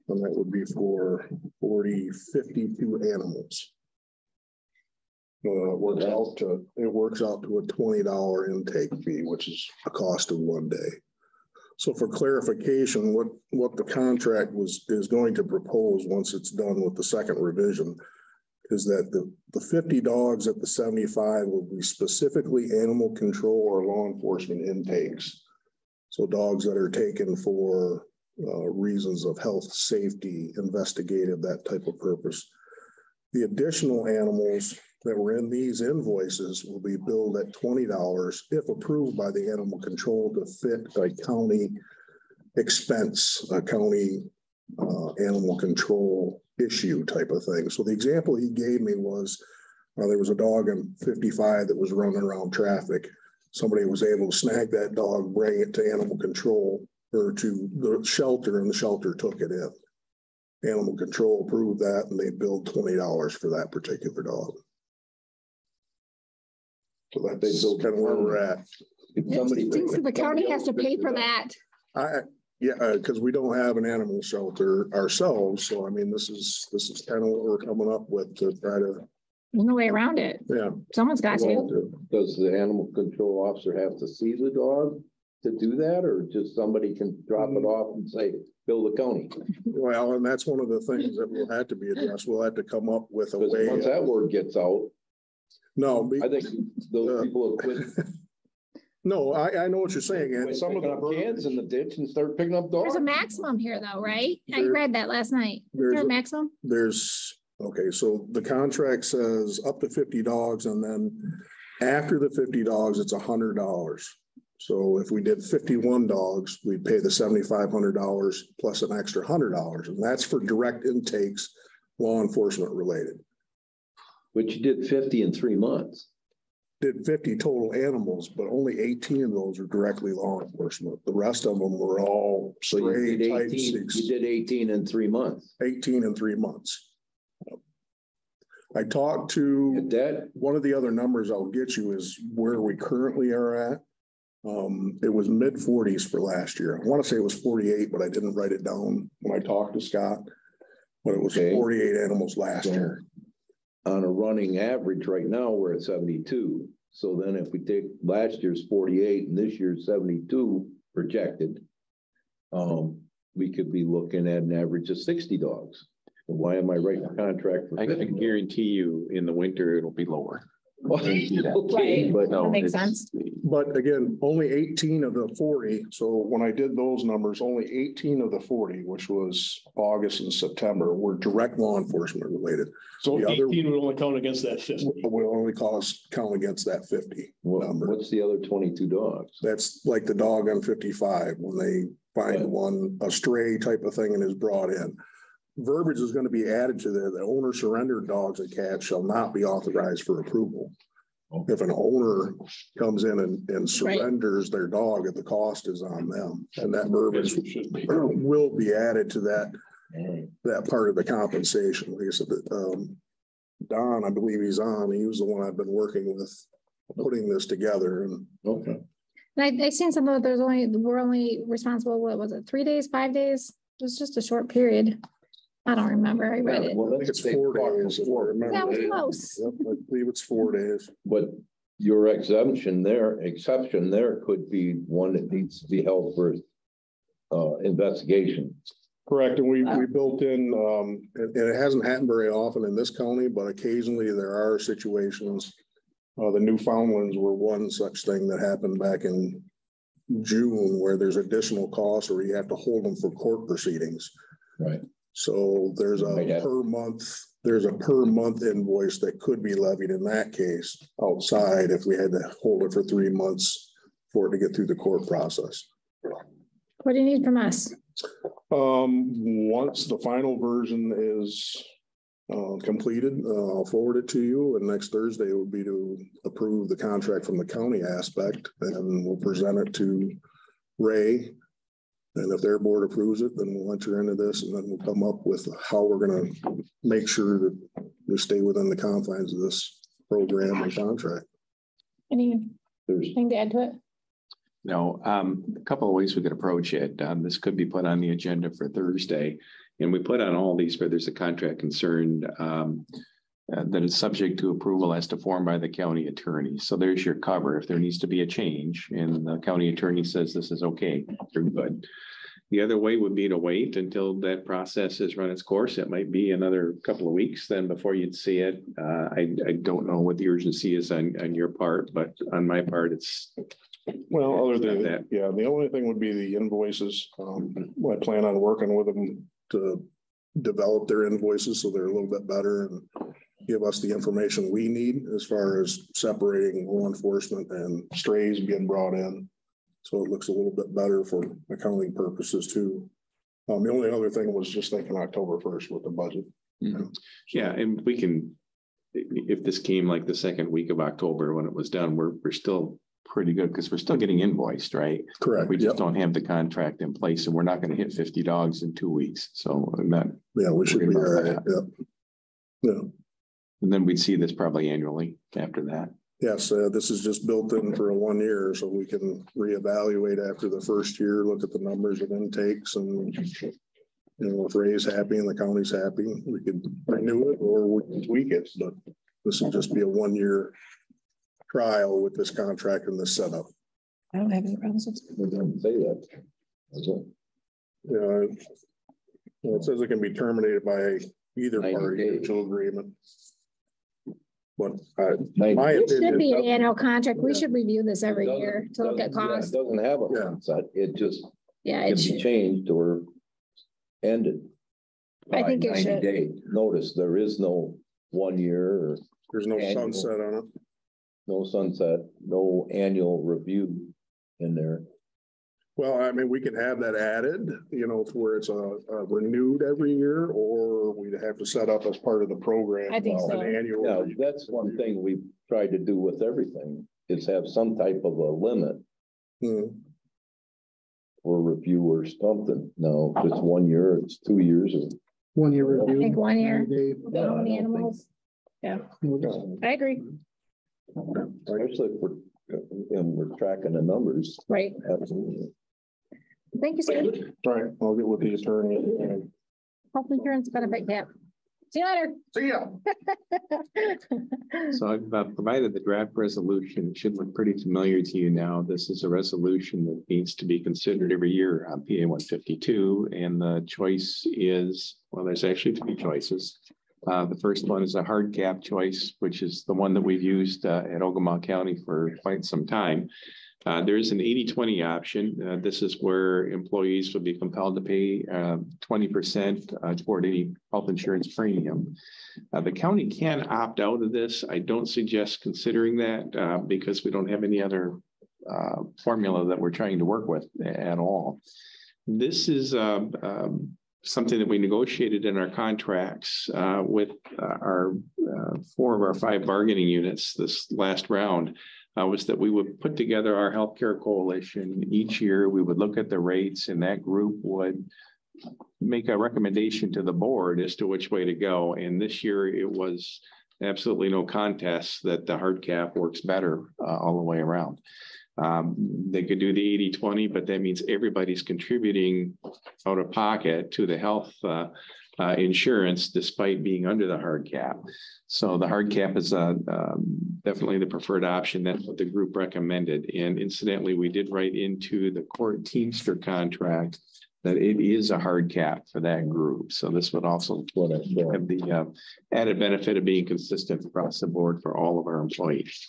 And that would be for 52 animals. It works out to a $20 intake fee, which is a cost of 1 day. So for clarification, what the contract is going to propose once it's done with the second revision is that the 50 dogs at the 75 will be specifically animal control or law enforcement intakes. So dogs that are taken for reasons of health, safety, investigative, that type of purpose. The additional animals that were in these invoices will be billed at $20 if approved by the animal control to fit a county expense, a county animal control issue type of thing. So the example he gave me was there was a dog in 55 that was running around traffic. Somebody was able to snag that dog, bring it to animal control or to the shelter, and the shelter took it in. Animal control approved that, and they billed $20 for that particular dog. So that's kind of where we're at. Somebody So the county has to pay for that. Yeah, because we don't have an animal shelter ourselves. So I mean, this is kind of what we're coming up with to try to. There's no way around it. Yeah. Someone's got to. Does the animal control officer have to see the dog to do that, or just somebody can drop it off and say, bill the county? Well, and that's one of the things that will have to be addressed. We'll have to come up with a way. Once that word gets out. No, I think those people have quit. No, I know what you're saying. And some of the cans in the ditch and start picking up dogs. There's a maximum here though, right? I read that last night. Is there a maximum? Okay, so the contract says up to 50 dogs, and then after the 50 dogs, it's $100. So if we did 51 dogs, we'd pay the $7,500 plus an extra $100, and that's for direct intakes, law enforcement related. But you did 50 in 3 months. Did 50 total animals, but only 18 of those are directly law enforcement. The rest of them were all stray type. You did 18 in 3 months. 18 in 3 months. I talked to one of the other numbers I'll get you is where we currently are at. It was mid 40s for last year. I want to say it was 48, but I didn't write it down when I talked to Scott. But it was 48 animals last year. On a running average right now, we're at 72. So then if we take last year's 48 and this year's 72 projected, we could be looking at an average of 60 dogs. Why am I writing a contract for 50? I can guarantee you in the winter, it'll be lower. Okay, but no, that makes sense. But again, only 18 of the 40. So when I did those numbers, only 18 of the 40, which was August and September, were direct law enforcement related. So the 18 would only count against that 50. Will only count against that 50 number. What's the other 22 dogs? That's like the dog on 55 when they find one, a stray type of thing, and is brought in. Verbiage is going to be added to there. The owner surrendered dogs and cats shall not be authorized for approval. If an owner comes in and surrenders their dog, the cost is on them. And that verbiage will be added to that part of the compensation. Like I said, Don, I believe he's on. He was the one I've been working with putting this together. And okay. I seen some of it. We're only responsible. What was it? 3 days, 5 days? It was just a short period. I don't remember. I read it. Well, I think it's 4 days. That was close. Yep, I believe it's 4 days. But your exception there could be one that needs to be held for investigation. Correct, and we built in, and it hasn't happened very often in this county, but occasionally there are situations. The Newfoundlands were one such thing that happened back in June, where there's additional costs or you have to hold them for court proceedings. Right. So there's a per month invoice that could be levied in that case outside if we had to hold it for 3 months for it to get through the court process. What do you need from us? Once the final version is completed, I'll forward it to you, and next Thursday would be to approve the contract from the county aspect, and we'll present it to Ray. And if their board approves it, then we'll enter into this, and then we'll come up with how we're going to make sure that we stay within the confines of this program and contract. Anything to add to it? No, a couple of ways we could approach it. This could be put on the agenda for Thursday. And we put on all these where there's a contract concerned that is subject to approval as to form by the county attorney. So there's your cover. If there needs to be a change and the county attorney says this is okay, you're good. The other way would be to wait until that process has run its course. It might be another couple of weeks then before you'd see it. I don't know what the urgency is on your part, but on my part, it's well, other than that, yeah, the only thing would be the invoices. I plan on working with them to develop their invoices so they're a little bit better and give us the information we need as far as separating law enforcement and strays being brought in. So it looks a little bit better for accounting purposes too. The only other thing was just thinking October 1st with the budget. Mm-hmm. Yeah, and we can, if this came like the second week of October when it was done, we're still pretty good because we're still getting invoiced, right? Correct. We just don't have the contract in place, and we're not going to hit 50 dogs in 2 weeks. So I'm not. Yeah, we should be all right. Yeah. Yeah. And then we'd see this probably annually after that. Yes, this is just built in for a 1 year, so we can reevaluate after the first year, look at the numbers of intakes, and if Ray's happy and the county's happy, we could renew it or we can tweak it. But this will just be a 1 year trial with this contract and this setup. I don't have any problems with it. We didn't say that. Yeah, it says it can be terminated by either party mutual agreement. But my It should opinion, be an annual contract. We should review this every year to look at It costs. doesn't have a sunset. It just Yeah, can it be should. changed or ended. I by think it 90 should. day notice. There is no 1 year or there's no annual. sunset on it. No sunset, no annual review in there. Well, I mean, we can have that added, to where it's renewed every year, or we'd have to set up as part of the program. I think so. An annual. Yeah, that's one thing we've tried to do with everything is have some type of a limit for review or something. No, if it's 1 year, it's 2 years. Or 1 year review. I think 1 year. Yeah, How many I don't think- animals? Yeah, I agree. Especially if we're tracking the numbers. Right. Absolutely. Thank you, Steve. All right, I'll get with the attorney. Health insurance benefit cap. See you later. See ya. So I've provided the draft resolution. It should look pretty familiar to you now. This is a resolution that needs to be considered every year on PA 152. And the choice is, well, there's actually 3 choices. The first one is a hard cap choice, which is the one that we've used at Ogemaw County for quite some time. There's an 80-20 option. This is where employees will be compelled to pay 20% toward any health insurance premium. The county can opt out of this. I don't suggest considering that because we don't have any other formula that we're trying to work with at all. This is something that we negotiated in our contracts with our 4 of our 5 bargaining units this last round. Was that we would put together our healthcare coalition. Each year we would look at the rates and that group would make a recommendation to the board as to which way to go. And this year it was absolutely no contest that the hard cap works better all the way around. They could do the 80-20, but that means everybody's contributing out of pocket to the health insurance despite being under the hard cap. So the hard cap is definitely the preferred option. That's what the group recommended. And incidentally, we did write into the court Teamster contract that it is a hard cap for that group. So this would also have the added benefit of being consistent across the board for all of our employees.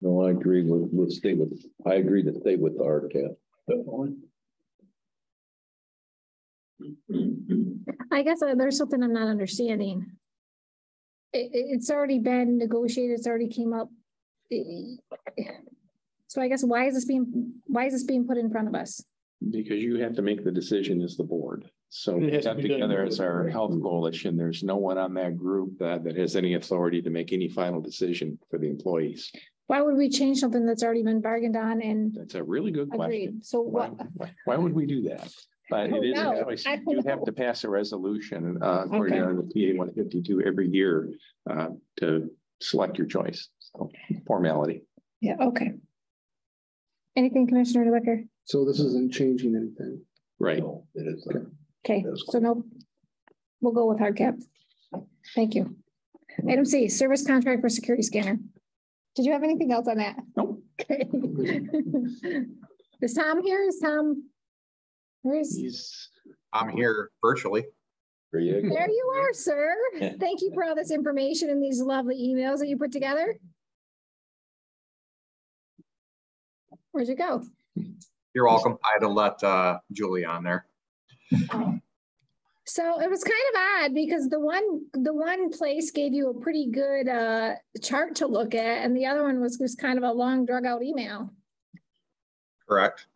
No, I agree. We'll stay with. I agree to stay with the hard cap. I guess there's something I'm not understanding. It's already been negotiated. It's already came up. So I guess why is this being put in front of us? Because you have to make the decision as the board. So we got together as our health coalition. There's no one on that group that has any authority to make any final decision for the employees. Why would we change something that's already been bargained on and that's a really good question. Agreed. So why would we do that? But it is a choice. You have to pass a resolution according to the PA 152 every year to select your choice. So, formality. Yeah. Okay. Anything, Commissioner DeWicker? So this isn't changing anything. Right. No, it is. Okay. So no, we'll go with hard cap. Thank you. Item C, service contract for security scanner. Did you have anything else on that? Nope. Okay. Is Tom here? Is Tom? Where is I'm here virtually. there you are, sir. Thank you for all this information and these lovely emails that you put together. Where'd you go? You're welcome. I had to let Julie on there. So it was kind of odd because the one place gave you a pretty good chart to look at, and the other one was just kind of a long, drug out email. Correct.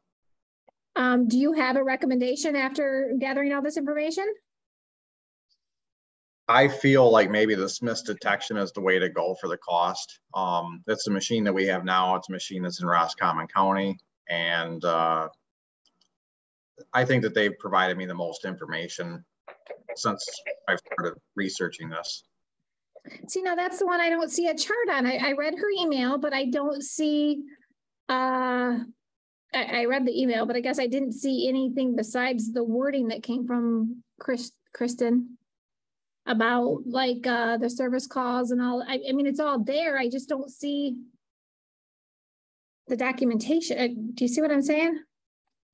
Do you have a recommendation after gathering all this information? I feel like maybe the Smith's detection is the way to go for the cost. That's a machine that we have now. It's a machine that's in Roscommon County. And I think that they've provided me the most information since I've started researching this. See, now that's the one I don't see a chart on. I read her email, but I don't see, I read the email, but I guess I didn't see anything besides the wording that came from Kristen about like the service calls and all. I mean, it's all there. I just don't see the documentation. Do you see what I'm saying?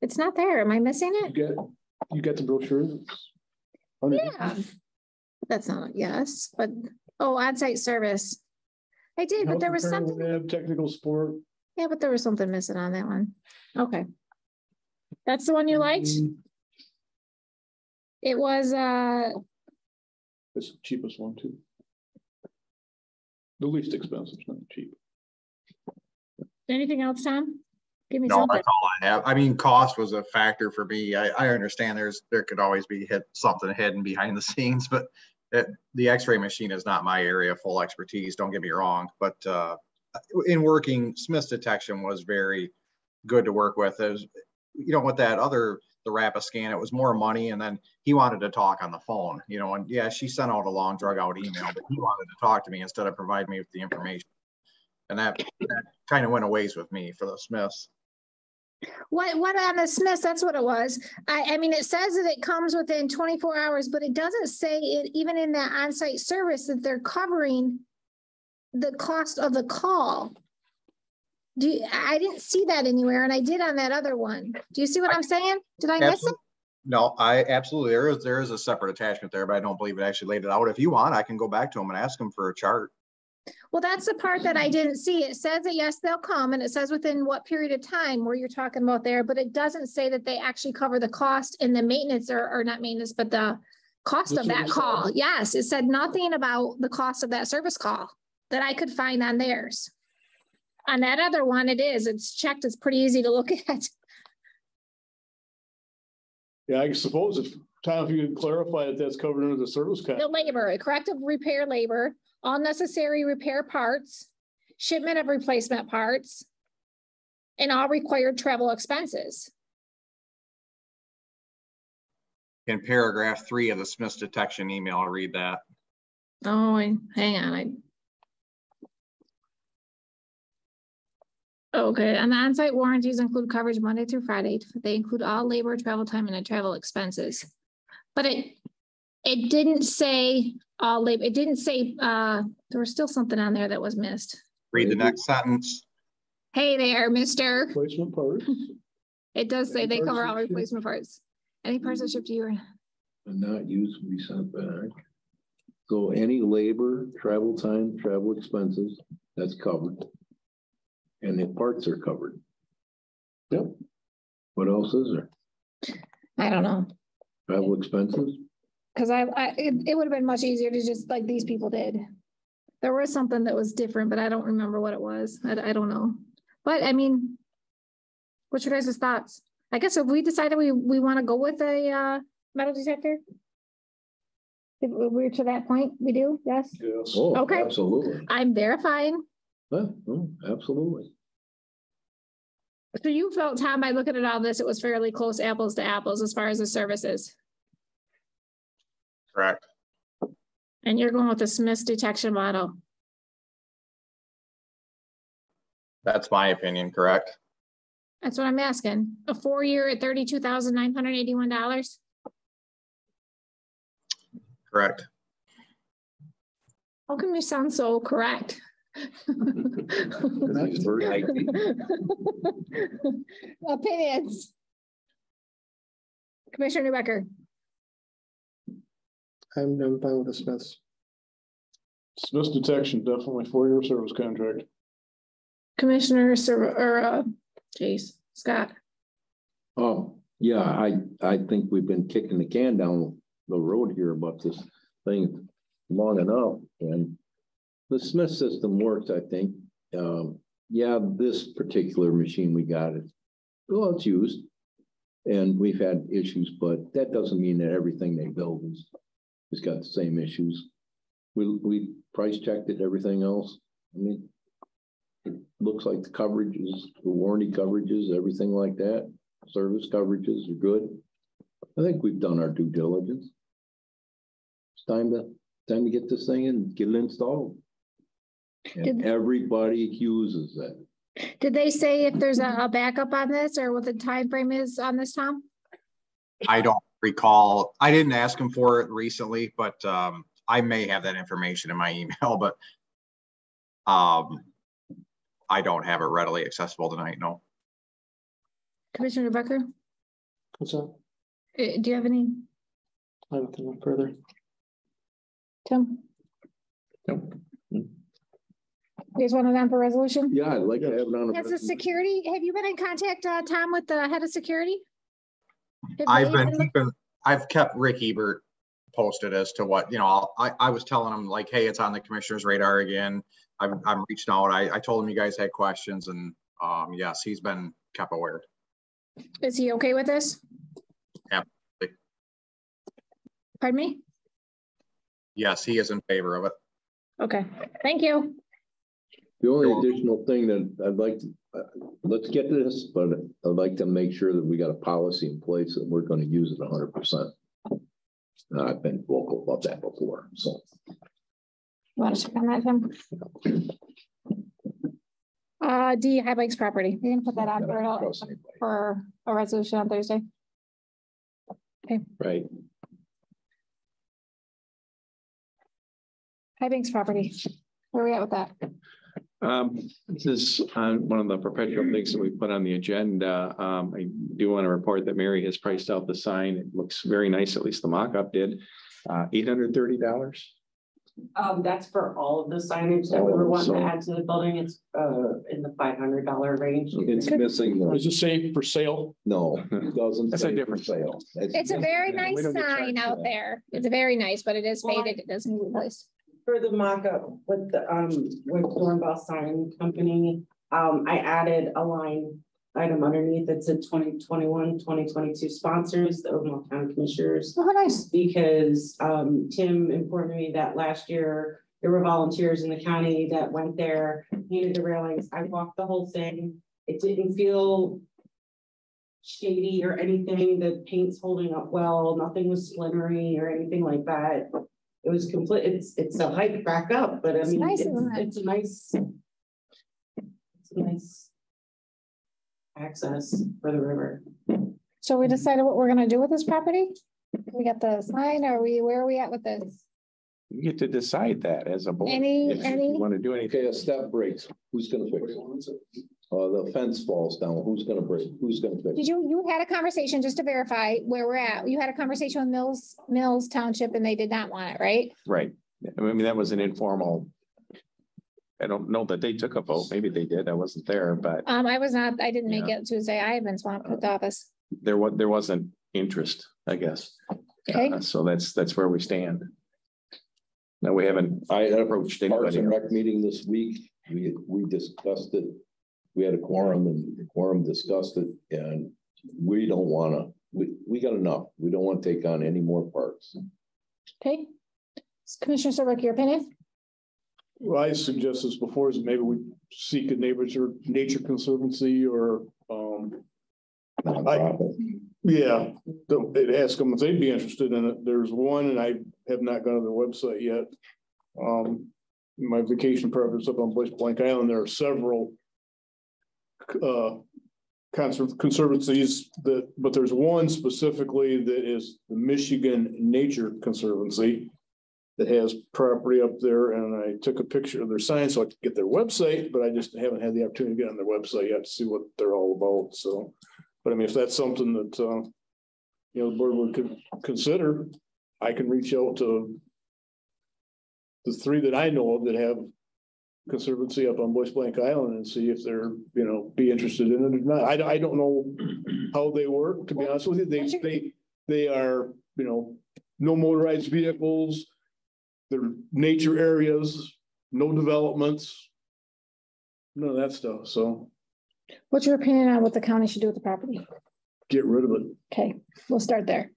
It's not there. Am I missing it? You get the brochure. Yeah, that's not a yes, but on-site service. I did, but there was something. They have technical support. Yeah, but there was something missing on that one. Okay. That's the one you liked? It was it's the cheapest one too. The least expensive, not cheap. Anything else, Tom? Give me No, something. that's all I have. I mean, cost was a factor for me. I understand there could always be something hidden behind the scenes, but the X-ray machine is not my area of full expertise. Don't get me wrong, but in working, Smith's detection was very good to work with. It was, with that other, the rapid scan, it was more money, and then he wanted to talk on the phone, and yeah, she sent out a long drug out email, but he wanted to talk to me instead of provide me with the information. And that kind of went a ways with me for the Smiths. What on the Smiths? That's what it was. I mean, it says that it comes within 24 hours, but it doesn't say it even in that on-site service that they're covering the cost of the call. I didn't see that anywhere, and I did on that other one. Do you see what I'm saying? Did I miss it? No, I absolutely, there is a separate attachment there, but I don't believe it actually laid it out. If you want, I can go back to them and ask them for a chart. Well, that's the part that I didn't see. It says that yes, they'll come, and it says within what period of time where you're talking about there, but it doesn't say that they actually cover the cost and the maintenance or not maintenance, but the cost of that call. Yes, it said nothing about the cost of that service call that I could find on theirs. On that other one, it's checked. It's pretty easy to look at. Yeah, I suppose if you could clarify that that's covered under the service contract. The labor, corrective repair labor, all necessary repair parts, shipment of replacement parts, and all required travel expenses. In paragraph 3 of the Smith's detection email, I'll read that. Oh, hang on. Okay, and the on-site warranties include coverage Monday through Friday. They include all labor, travel time, and travel expenses. But it didn't say all labor, it didn't say, there was still something on there that was missed. Read the next sentence. Hey there, mister. Replacement parts. It does say they cover all Parts. replacement parts. Any parts that ship to you? And not used will be sent back. So any labor, travel time, travel expenses, that's covered. And the parts are covered. Yep. What else is there? I don't know. Travel expenses? Cause it would have been much easier to just like these people did. There was something that was different, but I don't remember what it was. I don't know. But I mean, what's your guys' thoughts? I guess if we decided we want to go with a metal detector. If we're to that point, we do, yes? Yes. Oh, Okay. absolutely. I'm verifying. Oh, absolutely. So you felt, Tom, by looking at all this, it was fairly close apples to apples as far as the services. Correct. And you're going with the Smith's detection model. That's my opinion, correct? That's what I'm asking. A 4-year at $32,981. Correct. How come you sound so correct? Opinions. Commissioner Newbecker. I'm fine with the Smiths. Smith's detection, definitely 4-year service contract. Commissioner Scott. Yeah, I think we've been kicking the can down the road here about this thing long enough, and the Smith system works, I think. Yeah, this particular machine we got it. Well, it's used, and we've had issues, but that doesn't mean that everything they build has got the same issues. We price checked it, everything else. I mean, it looks like the coverages, the warranty coverages, everything like that, service coverages are good. I think we've done our due diligence. It's time to get this thing and get it installed. And everybody uses it. Did they say if there's a backup on this or what the time frame is on this, Tom? I don't recall. I didn't ask him for it recently, but I may have that information in my email, but I don't have it readily accessible tonight, no. Commissioner Becker? What's that? Do you have any? I don't think further. Tim? Nope. You guys want it on for resolution? Yeah, I'd like to have it on. Has the security, have you been in contact, Tom, with the head of security? I've kept Rick Ebert posted as to what, I was telling him like, hey, it's on the commissioner's radar again. I'm reaching out. I told him you guys had questions, and yes, he's been kept aware. Is he okay with this? Absolutely. Pardon me? Yes, he is in favor of it. Okay, thank you. The only additional thing that I'd like to, let's get to this, but I'd like to make sure that we got a policy in place that we're going to use it 100%. I've been vocal about that before, so. You want to check on that, Tim? D, High Lakes property. You're gonna put that on for a resolution on Thursday. Okay. Right. High Banks property. Where are we at with that? This is one of the perpetual things that we put on the agenda. I do want to report that Mary has priced out the sign. It looks very nice, at least the mock-up did. $830. That's for all of the signage that we were wanting to add to the building. It's in the $500 range. It's missing. Is it safe for sale? No, it doesn't. That's a different sale. It's a very nice sign out there. It's very nice, but it is faded. It doesn't need replaced. For the mock-up with the with Dornbell Sign Company, I added a line item underneath that said 2021, 2022 sponsors, the Ogemaw County Commissioners. Oh, nice. Because Tim informed me that last year there were volunteers in the county that went there, painted the railings. I walked the whole thing. It didn't feel shady or anything. The paint's holding up well. Nothing was splintery or anything like that. It was complete. It's a hike back up, but I mean, it's a nice access for the river. So we decided what we're gonna do with this property? We got the sign, or where are we at with this? You get to decide that as a board. Any- If any- you want to do anything. Okay, a step breaks. Who's gonna fix it? The fence falls down. Who's gonna break? Who's gonna fix Did it? you had a conversation, just to verify where we're at, you had a conversation with Mills Township and they did not want it, right? Right. I mean, that was an informal. I don't know that they took a vote. Maybe they did. I wasn't there, but I was not, I didn't make Yeah. it Tuesday. I have been swamped with the office. there wasn't interest, I guess. Okay. So that's where we stand. No, we haven't approached Parks anybody. and Rec meeting this week. We discussed it. We had a quorum and the quorum discussed it, and we don't wanna, we got enough. We don't want to take on any more parks. Okay. Commissioner Serbrook, your opinion? Well, I suggest this before, is maybe we seek a nature conservancy or, yeah, they'd ask them if they'd be interested in it. There's one, and I have not gone to their website yet. My vacation property is up on Bush Blank Island. There are several conservancies but there's one specifically that is the Michigan Nature Conservancy that has property up there, and I took a picture of their sign so I could get their website, but I just haven't had the opportunity to get on their website yet to see what they're all about. So, but I mean, if that's something that the board would consider, I can reach out to the three that I know of that have conservancy up on Bush Blank Island and see if they're, be interested in it or not. I don't know how they work, to be honest with you. They are, no motorized vehicles. They're nature areas, no developments, none of that stuff. So What's your opinion on what the county should do with the property? get rid of it. Okay, we'll start there.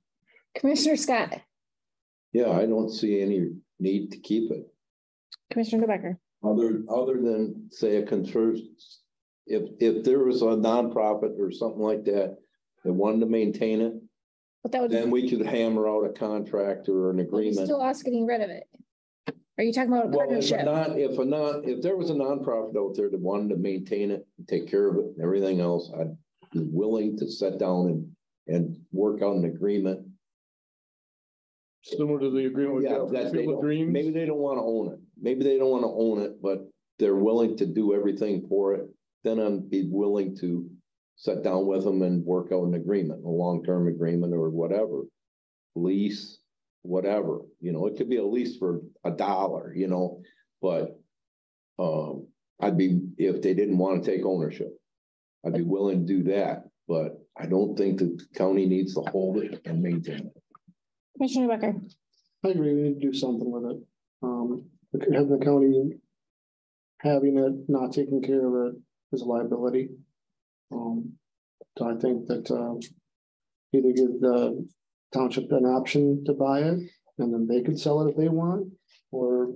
Commissioner Scott, Yeah, I don't see any need to keep it. Commissioner Newbecker. Other than say a concern, if there was a nonprofit or something like that that wanted to maintain it, But that would then we could hammer out a contract or an be agreement. still us getting rid of it. Are you talking about a Well, partnership? if there was a nonprofit out there that wanted to maintain it, take care of it, and everything else, I'd be willing to sit down and work out an agreement. Similar to the agreement we Yeah, got that with they Field of don't, Dreams. maybe they don't want to own it. Maybe they don't want to own it, but they're willing to do everything for it. Then I'd be willing to sit down with them and work out an agreement, a long-term agreement or whatever. Lease, whatever, it could be a lease for $1, but I'd be, if they didn't want to take ownership, I'd be willing to do that, but I don't think the county needs to hold it and maintain it. Commissioner Newbecker. I agree, we need to do something with it. Have the county having it, not taking care of it is a liability. So I think that either give the township an option to buy it and then they could sell it if they want, or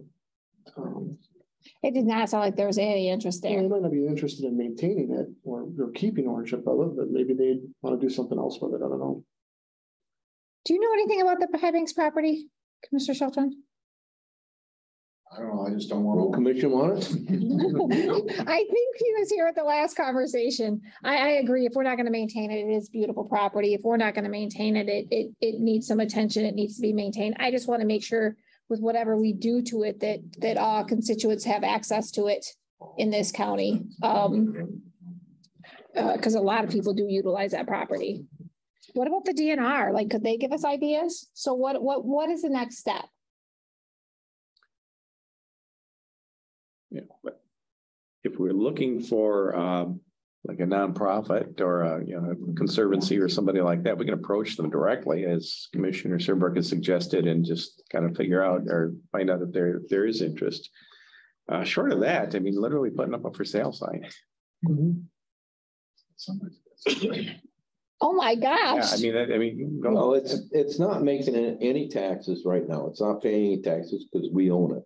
It did not sound like there was any interest they there. might not be interested in maintaining it or keeping ownership of it, but maybe they want to do something else with it. I don't know. Do you know anything about the High Banks property, Commissioner Shelton? I don't know, I just don't want to. Commission want it? I think he was here at the last conversation. I agree. If we're not going to maintain it, it is beautiful property. If we're not going to maintain it, it needs some attention. It needs to be maintained. I just want to make sure with whatever we do to it, that all constituents have access to it in this county. Because a lot of people do utilize that property. What about the DNR? Like, could they give us ideas? So what is the next step? Yeah, but if we're looking for like a nonprofit or a conservancy or somebody like that, we can approach them directly, as Commissioner Serbrook has suggested, and just kind of figure out or find out if there is interest. Short of that, I mean, literally putting up a for sale sign. Oh my Yeah, gosh. No, it's not making any taxes right now. It's not paying any taxes because we own it.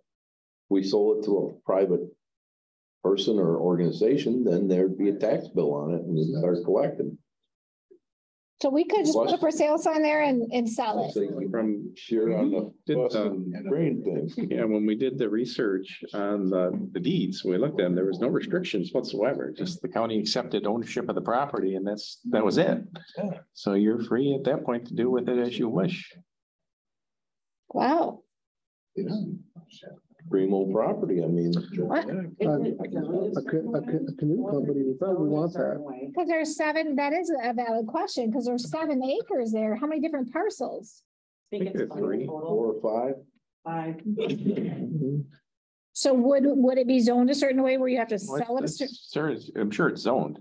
We sold it to a private person or organization, then there'd be a tax bill on it and we'd start collecting. So we could just put a for sale sign there and sell it. From sure on the bus and grain thing. Yeah, when we did the research on the deeds, we looked at them, there was no restrictions whatsoever. Just the county accepted ownership of the property and that was it. So you're free at that point to do with it as you wish. Wow. Primo property, I mean. What? A canoe company would probably want that. Because there's 7, that is a valid question, because there's 7 acres there. How many different parcels? I think it's 3, 4, or 5. 5. So would it be zoned a certain way where you have to sell it? Sir, I'm sure it's zoned.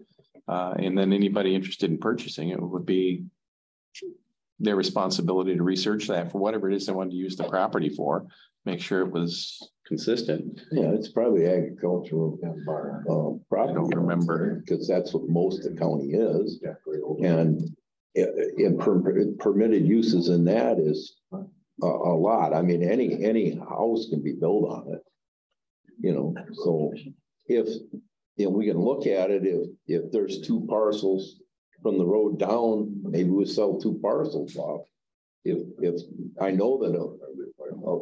And then anybody interested in purchasing it would be their responsibility to research that for whatever it is they want to use the property for, make sure it was consistent. Yeah, it's probably agricultural property. I don't remember. Because that's what most of the county is. And permitted uses in that is a lot. I mean, any house can be built on it. You know, so if we can look at it, if there's 2 parcels from the road down, maybe we'll sell 2 parcels off. If I know that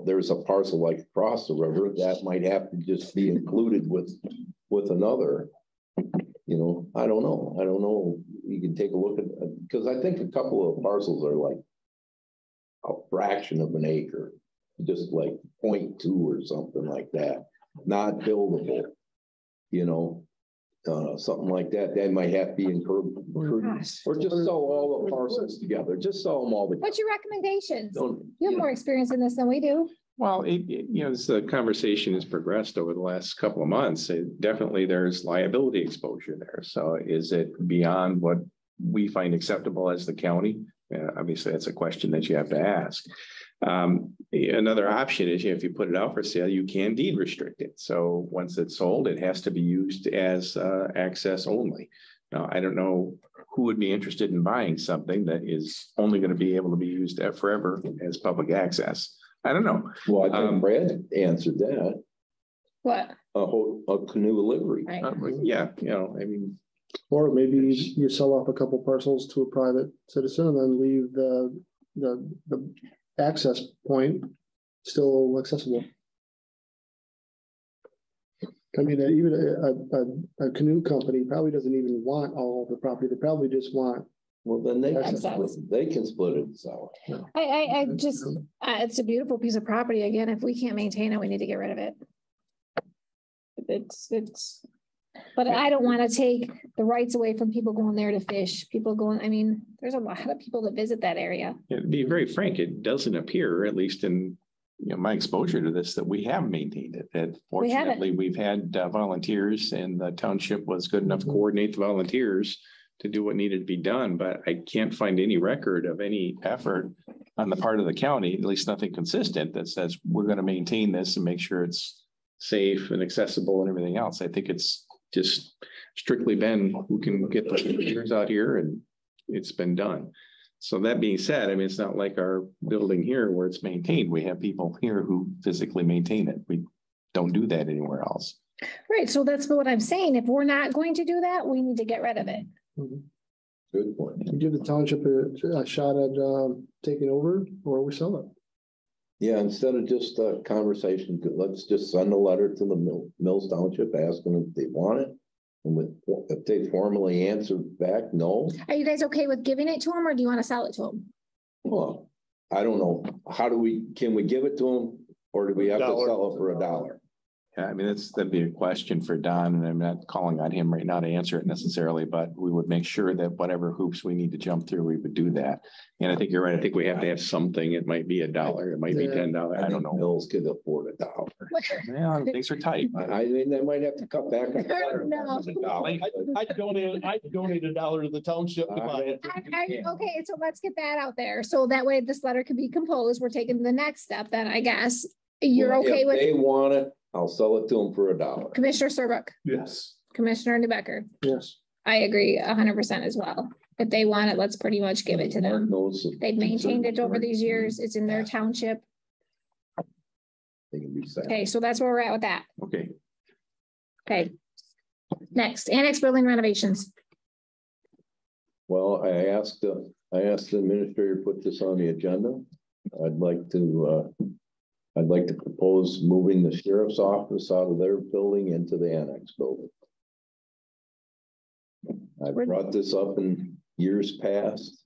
there's a parcel like across the river that might have to just be included with another. You know, I don't know. You can take a look at, because I think a couple of parcels are like a fraction of an acre, just like 0.2 or something like that, not buildable. You know. Something like that, they might have to be incurred, or just sell all the parcels together. Just sell them all together. What's your recommendations? You have more experience in this than we do. Well, as the conversation has progressed over the last couple of months, definitely there's liability exposure there. So is it beyond what we find acceptable as the county? Obviously, that's a question that you have to ask. Another option is if you put it out for sale, you can deed restrict it. So once it's sold, it has to be used as access only. Now, I don't know who would be interested in buying something that is only going to be able to be used forever as public access. I don't know. Well, I think Brad answered that. What? A canoe livery. Right. Yeah, I mean. Or maybe you sell off a couple parcels to a private citizen and then leave the access point still accessible. I mean, even a canoe company probably doesn't even want all of the property. They probably just want. Well, then they can split it. So I just, it's a beautiful piece of property. Again, if we can't maintain it, we need to get rid of it. But I don't want to take the rights away from people going there to fish. I mean, there's a lot of people that visit that area. To be very frank, it doesn't appear, at least in my exposure to this, that we have maintained it. That fortunately we've had volunteers, and the township was good enough to coordinate the volunteers to do what needed to be done. But I can't find any record of any effort on the part of the county, at least nothing consistent, that says we're going to maintain this and make sure it's safe and accessible and everything else. I think it's just strictly been who can get the volunteers out here, and it's been done. So that being said, I mean, it's not like our building here where it's maintained. We have people here who physically maintain it. We don't do that anywhere else. Right. So that's what I'm saying. If we're not going to do that, we need to get rid of it. Good point. Give the township a shot at taking over, or we sell it. Yeah, instead of just a conversation, let's just send a letter to the Mills Township asking if they want it. And if they formally answer back, no. Are you guys okay with giving it to them, or do you want to sell it to them? Well, I don't know. Can we give it to them, or do we have to sell it for $1? Yeah, I mean, that'd be a question for Don, and I'm not calling on him right now to answer it necessarily, but we would make sure that whatever hoops we need to jump through, we would do that. And I think you're right. I think we have to have something. It might be $1. It might be $10. I don't know. Mills could afford $1. Yeah, things are tight. I mean, they might have to cut back. No. I'd donate $1 to the township to buy it. Okay, so let's get that out there. So that way this letter can be composed. We're taking the next step then, I guess. You're okay with? If they want it, I'll sell it to them for $1. Commissioner Serbrook? Yes. Commissioner Newbecker? Yes. I agree 100% as well. If they want it, let's pretty much give it to them. They've maintained it over these years. It's in their township. They can be sad. Okay, so that's where we're at with that. Okay. Okay. Next, annex building renovations. Well, I asked the administrator to put this on the agenda. I'd like to propose moving the sheriff's office out of their building into the annex building. I brought this up in years past.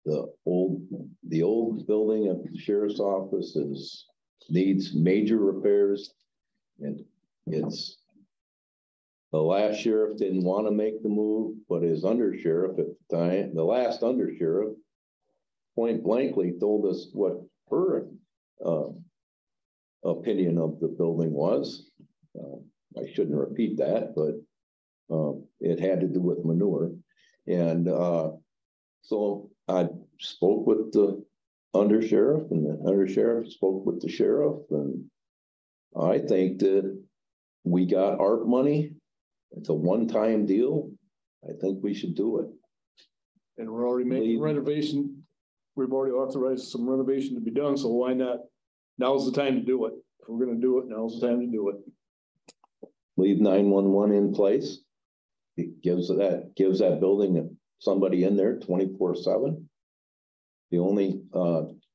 The old building at the sheriff's office needs major repairs, and the last sheriff didn't want to make the move, but his undersheriff at the time, the last undersheriff, point blankly told us what her opinion of the building was. I shouldn't repeat that, but it had to do with manure. And so I spoke with the undersheriff, and the undersheriff spoke with the sheriff, and I think that we got ARP money. It's a one-time deal. I think we should do it. And we're already making renovation. We've already authorized some renovation to be done, so why not? Now's the time to do it. If we're gonna do it, now's the time to do it. Leave 911 in place. It gives that building somebody in there 24/7. The only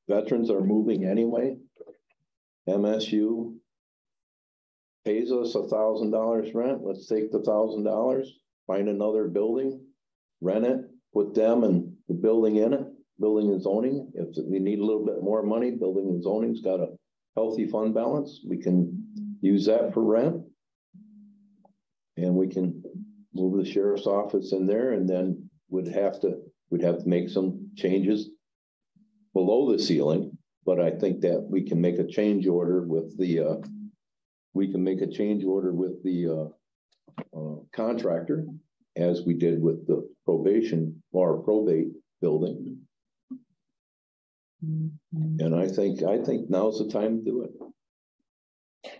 veterans are moving anyway. MSU pays us $1,000 rent. Let's take the $1,000, find another building, rent it, put them and the building in it, building and zoning. If we need a little bit more money, building and zoning's got a healthy fund balance. We can use that for rent. And we can move the sheriff's office in there, and then we'd have to make some changes below the ceiling. But I think that we can make a change order with the contractor, as we did with the probate building. And I think now's the time to do it.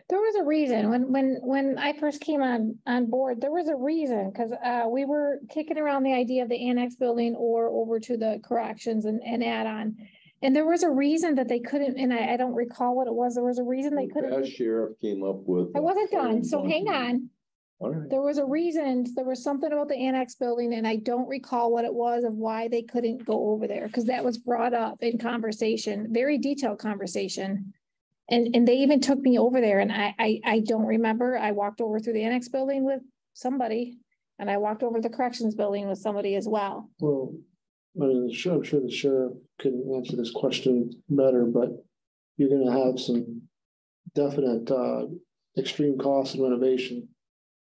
There was a reason when I first came on board, there was a reason, because we were kicking around the idea of the annex building or over to the corrections and add on. And there was a reason that they couldn't, and I don't recall what it was. There was a reason they couldn't. That sheriff came up with. I wasn't done, so hang on. All right. There was a reason, there was something about the annex building, and I don't recall what it was of why they couldn't go over there, because that was brought up in conversation, very detailed conversation. And they even took me over there, and I don't remember. I walked over through the annex building with somebody, and I walked over to the corrections building with somebody as well. Well, I mean, I'm sure the sheriff can answer this question better, but you're gonna have some definite extreme costs and renovation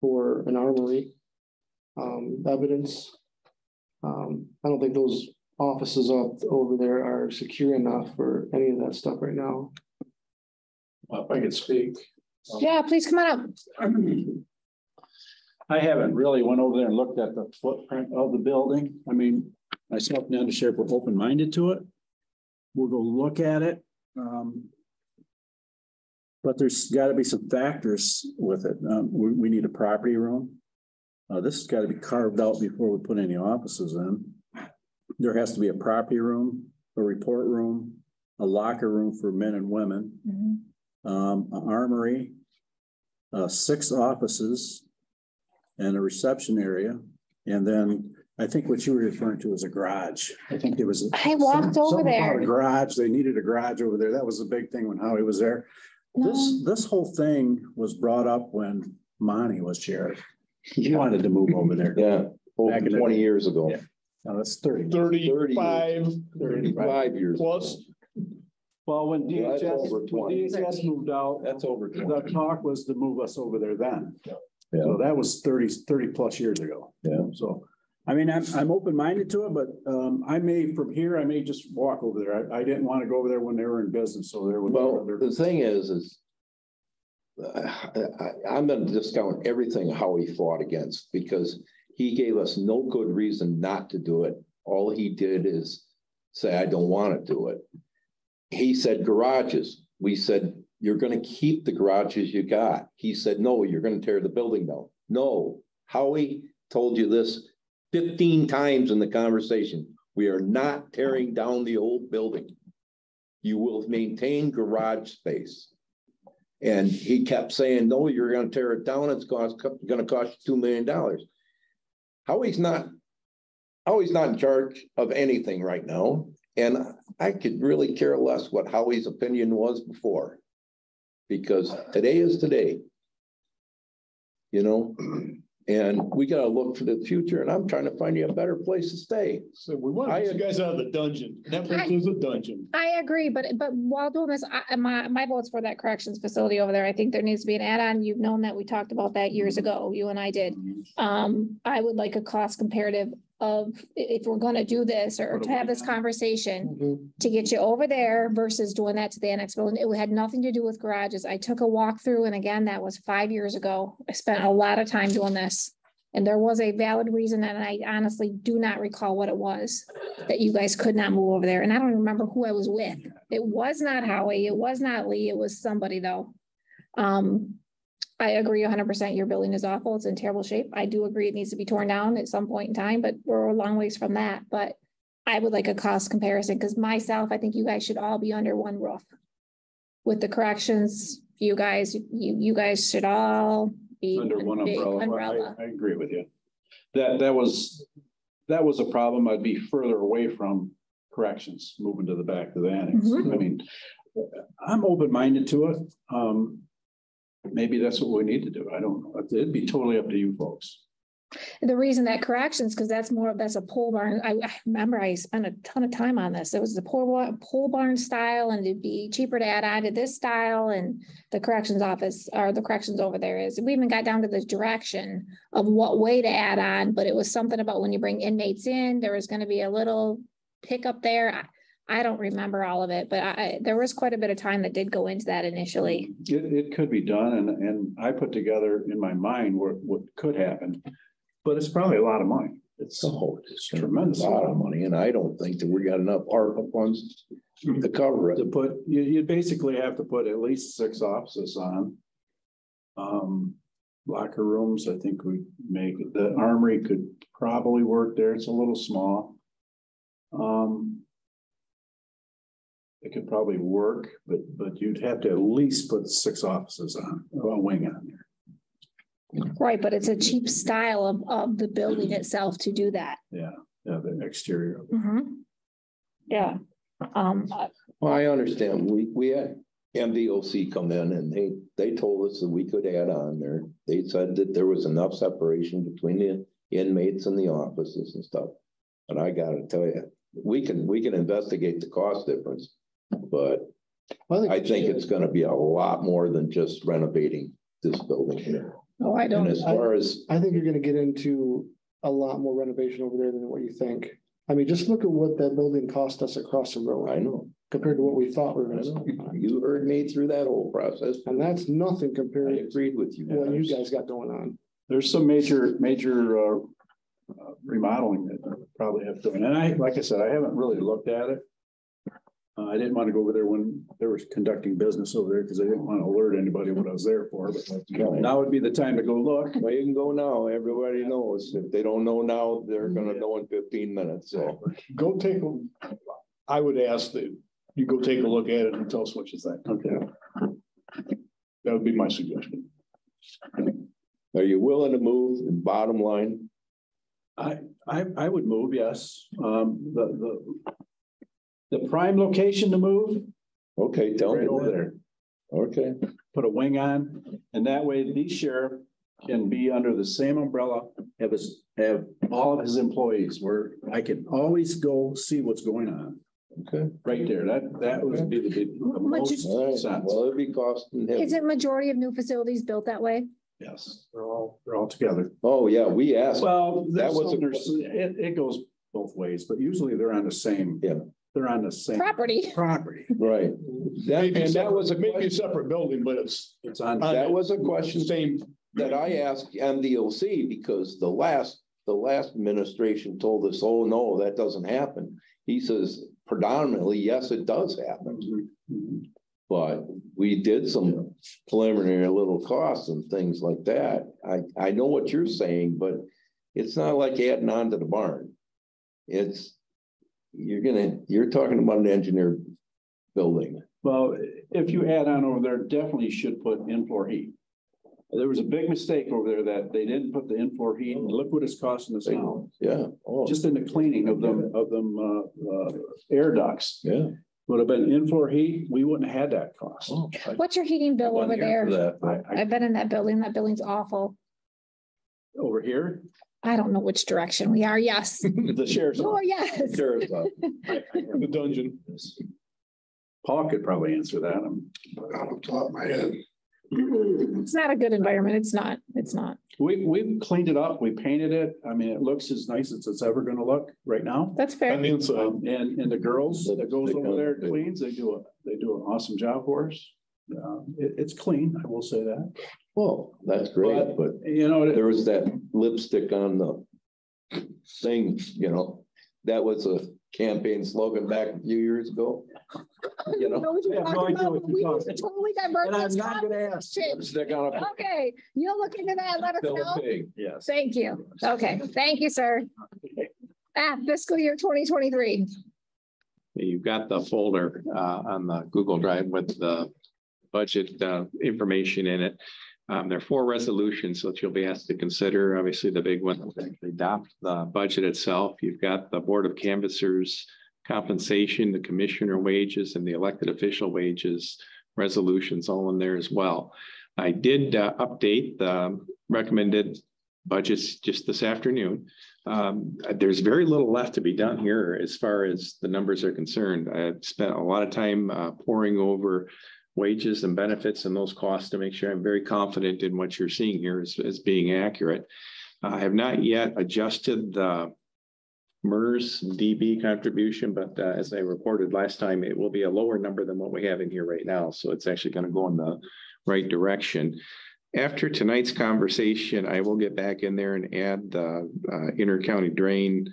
for an armory. Evidence. I don't think those offices up over there are secure enough for any of that stuff right now. Well, if I could speak. Yeah, please come on up. I haven't really went over there and looked at the footprint of the building. I mean, myself and the undersheriff were open-minded to it. We'll go look at it. But there's got to be some factors with it. We need a property room. This has got to be carved out before we put any offices in. There has to be a property room, a report room, a locker room for men and women, an armory, 6 offices, and a reception area. And then I think what you were referring to was a garage. I think there was. I walked over there. A garage. They needed a garage over there. That was the big thing when Howie was there. No. This whole thing was brought up when Monty was sheriff. He wanted to move over there. Yeah, over 20 years ago. Yeah. No, that's 30. 35 years plus. Well, when Well, DHS moved out, that's over 20. the talk was to move us over there then. Yeah. So that was 30 plus years ago. Yeah. So, I mean, I'm open-minded to it, but I may just walk over there. I didn't want to go over there when they were in business. So there was. Well, the thing is I'm going to discount everything Howie fought against, because he gave us no good reason not to do it. All he did is say, I don't want to do it. He said garages. We said, you're going to keep the garages you got. He said, no, you're going to tear the building down. No, Howie told you this 15 times in the conversation. We are not tearing down the old building. You will maintain garage space. And he kept saying, no, you're going to tear it down. It's going to cost you $2 million. Howie's not Howie's not in charge of anything right now, and I could really care less what Howie's opinion was before. Because today is today. You know, and we gotta look for the future, and I'm trying to find you a better place to stay. So we want you guys out of the dungeon. Netflix is a dungeon. I agree, but while doing this, my vote's for that corrections facility over there. I think there needs to be an add-on. You've known that we talked about that years ago. You and I did. I would like a cost comparative of if we're gonna do this or to have this conversation to get you over there versus doing that to the annex building. It had nothing to do with garages. I took a walk through, and again, that was 5 years ago. I spent a lot of time doing this. And there was a valid reason, and I honestly do not recall what it was that you guys could not move over there. And I don't remember who I was with. It was not Howie. It was not Lee. It was somebody though. I agree 100%. Your building is awful. It's in terrible shape. I do agree it needs to be torn down at some point in time, but we're a long ways from that. But I would like a cost comparison because myself, I think you guys should all be under one roof. With the corrections, you guys should all be under one umbrella. I agree with you. That was a problem. I'd be further away from corrections, moving to the back of the annex. I mean, I'm open-minded to it. Maybe that's what we need to do. I don't know. It'd be totally up to you folks. The reason that corrections, because that's a pole barn. I remember I spent a ton of time on this. It was the pole barn style, and it'd be cheaper to add on to this style. And the corrections office or the corrections over there is, we even got down to the direction of what way to add on, but it was something about when you bring inmates in, there was going to be a little pickup there. I don't remember all of it, but there was quite a bit of time that did go into that initially. It could be done, and I put together in my mind what could happen, but it's probably a lot of money. It's tremendous. A lot of money, and I don't think that we got enough ARPA funds to cover it. To put, you basically have to put at least 6 offices on. Locker rooms, I think we make the armory could probably work there. It's a little small. It could probably work, but you'd have to at least put 6 offices on, a wing on there. Right, but it's a cheap style of the building itself to do that. Yeah, the exterior. Yeah. Well, I understand. We had MDOC come in, and they told us that we could add on there. They said that there was enough separation between the inmates and the offices and stuff. And I gotta tell you, we can investigate the cost difference. But I think it's going to be a lot more than just renovating this building here. Oh, I don't. And as far as I think you're going to get into a lot more renovation over there than what you think. I mean, just look at what that building cost us across the road. I know. Compared to what we thought we were going to spend. You heard me through that whole process, and that's nothing compared. I agreed with you. What you guys got going on. There's some major remodeling that probably have to. And like I said, I haven't really looked at it. I didn't want to go over there when they were conducting business over there because I didn't want to alert anybody what I was there for. But now would be the time to go look. Well, you can go now. Everybody knows. If they don't know now, they're going to know in 15 minutes. So go take a. I would ask that you go take a look at it and tell us what you think. Okay, that would be my suggestion. Are you willing to move? And bottom line, I would move. Yes. The prime location to move. Okay, tell me over there. Okay. Put a wing on, and that way the sheriff can be under the same umbrella, have all of his employees where I can always go see what's going on. Okay. Right there. That would be the most sense. Well, it'd be costing him. Is it majority of new facilities built that way? Yes, they're all together. Oh yeah, we asked. Well, that was it goes both ways, but usually they're on the same. Yeah. They're on the same property. Right. That was maybe a separate building, but it's on. That was a question that I asked MDOC because the last administration told us, oh no, that doesn't happen. He says predominantly, yes, it does happen. But we did some preliminary little costs and things like that. I know what you're saying, but it's not like adding on to the barn. You're talking about an engineered building. Well, if you add on over there, definitely should put in-floor heat. There was a big mistake over there that they didn't put the in-floor heat, and look what it's costing us now. Yeah. Oh, Just in the cleaning of them air ducts. yeah. Would have been in-floor heat, we wouldn't have had that cost. Oh, What's your heating bill over there? that. I've been in that building. That building's awful. Over here, I don't know which direction we are. Yes. the sheriff's. Oh, yes. Sheriff's office. The dungeon. Paul could probably answer that. Out of the top of my head. It's not a good environment. It's not. It's not. We've cleaned it up, we painted it. I mean, it looks as nice as it's ever gonna look right now. That's fair. On the inside. And the girls that goes over there and cleans, they do an awesome job for us. It's clean, I will say that. Well, that's great, but You know, there was that lipstick on the thing, you know, that was a campaign slogan back a few years ago. You know, what you're I have no talking idea about, what but you're we talking totally divert And I'm this not gonna ask. conversation. lipstick on a Okay, you'll look into that. Let us Bill know. Pig, yes. Thank you. Okay, thank you, sir. Fiscal year 2023. You've got the folder on the Google Drive with the budget information in it. There are 4 resolutions that you'll be asked to consider. Obviously, the big one is actually adopt the budget itself. You've got the Board of Canvassers compensation, the commissioner wages, and the elected official wages resolutions all in there as well. I did update the recommended budgets just this afternoon. There's very little left to be done here as far as the numbers are concerned. I spent a lot of time poring over wages and benefits and those costs to make sure I'm very confident in what you're seeing here as being accurate. I have not yet adjusted the MERS DB contribution, but as I reported last time, it will be a lower number than what we have in here right now. So it's actually going to go in the right direction. After tonight's conversation, I will get back in there and add the inter-county drain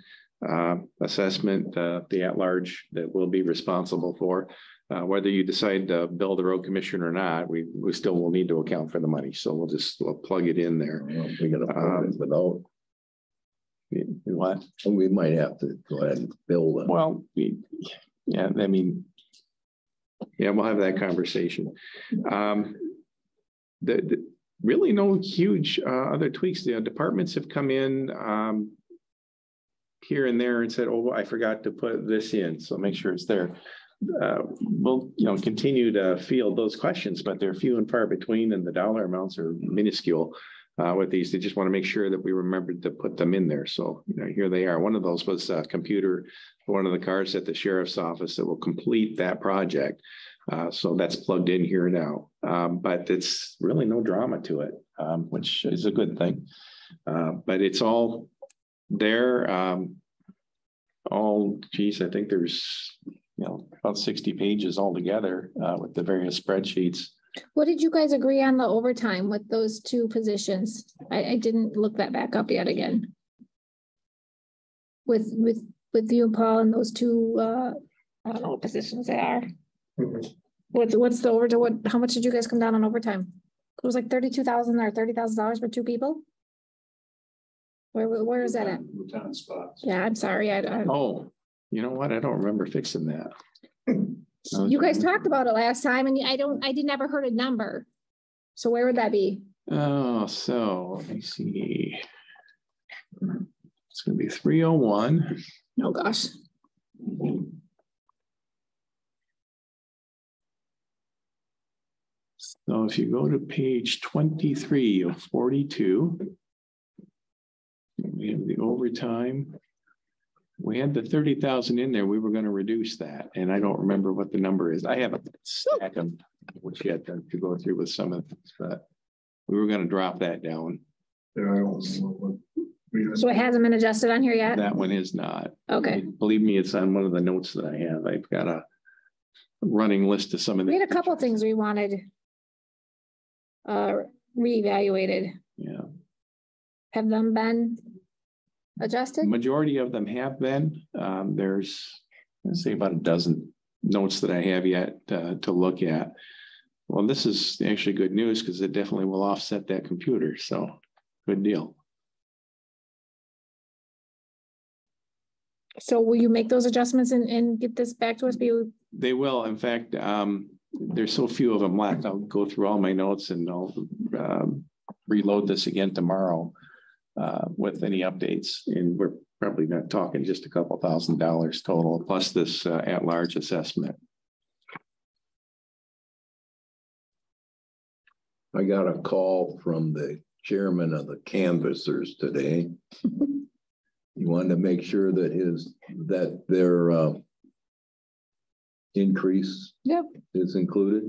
assessment, the at-large that we'll be responsible for. Whether you decide to bill the road commissioner or not, we still will need to account for the money. So we'll plug it in there. We're gonna without. What? We might have to go ahead and bill them. Well, yeah, I mean, yeah, we'll have that conversation. Really no huge other tweaks. The departments have come in here and there and said, oh, I forgot to put this in. So make sure it's there. We'll continue to field those questions, but they're few and far between and the dollar amounts are minuscule with these. They just want to make sure that we remembered to put them in there. So here they are. One of those was a computer, one of the cars at the sheriff's office that will complete that project. So that's plugged in here now, but it's really no drama to it, which is a good thing. But it's all there. I think there's about 60 pages altogether with the various spreadsheets. What did you guys agree on the overtime with those 2 positions? I didn't look that back up yet again. With you and Paul and those 2, I don't know what positions they are. What's the overtime? How much did you guys come down on overtime? It was like $32,000 or $30,000 for 2 people. Where is that at? Lieutenant spots. Yeah, I'm sorry. Oh, you know what? I don't remember fixing that. You guys talked about it last time and I never heard a number. So where would that be? Oh, so let me see. It's going to be 301. Oh, gosh. So if you go to page 23 of 42, we have the overtime. We had the 30,000 in there. We were going to reduce that. And I don't remember what the number is. I have a stack of which you had to go through with some of this, but we were going to drop that down. So it hasn't been adjusted on here yet? That one is not. Okay. Believe me, it's on one of the notes that I have. I've got a running list of some of the. We had a couple of things we wanted reevaluated. Yeah. Have them been adjusted? Majority of them have been. There's, let's say, about a dozen notes that I have yet to look at. Well, this is actually good news because it definitely will offset that computer. So good deal. So will you make those adjustments and get this back to us? They will. In fact, there's so few of them left. I'll go through all my notes and I'll reload this again tomorrow with any updates. And we're probably not talking just a couple $1,000s total, plus this at-large assessment. I got a call from the chairman of the canvassers today. He wanted to make sure that their increase is included.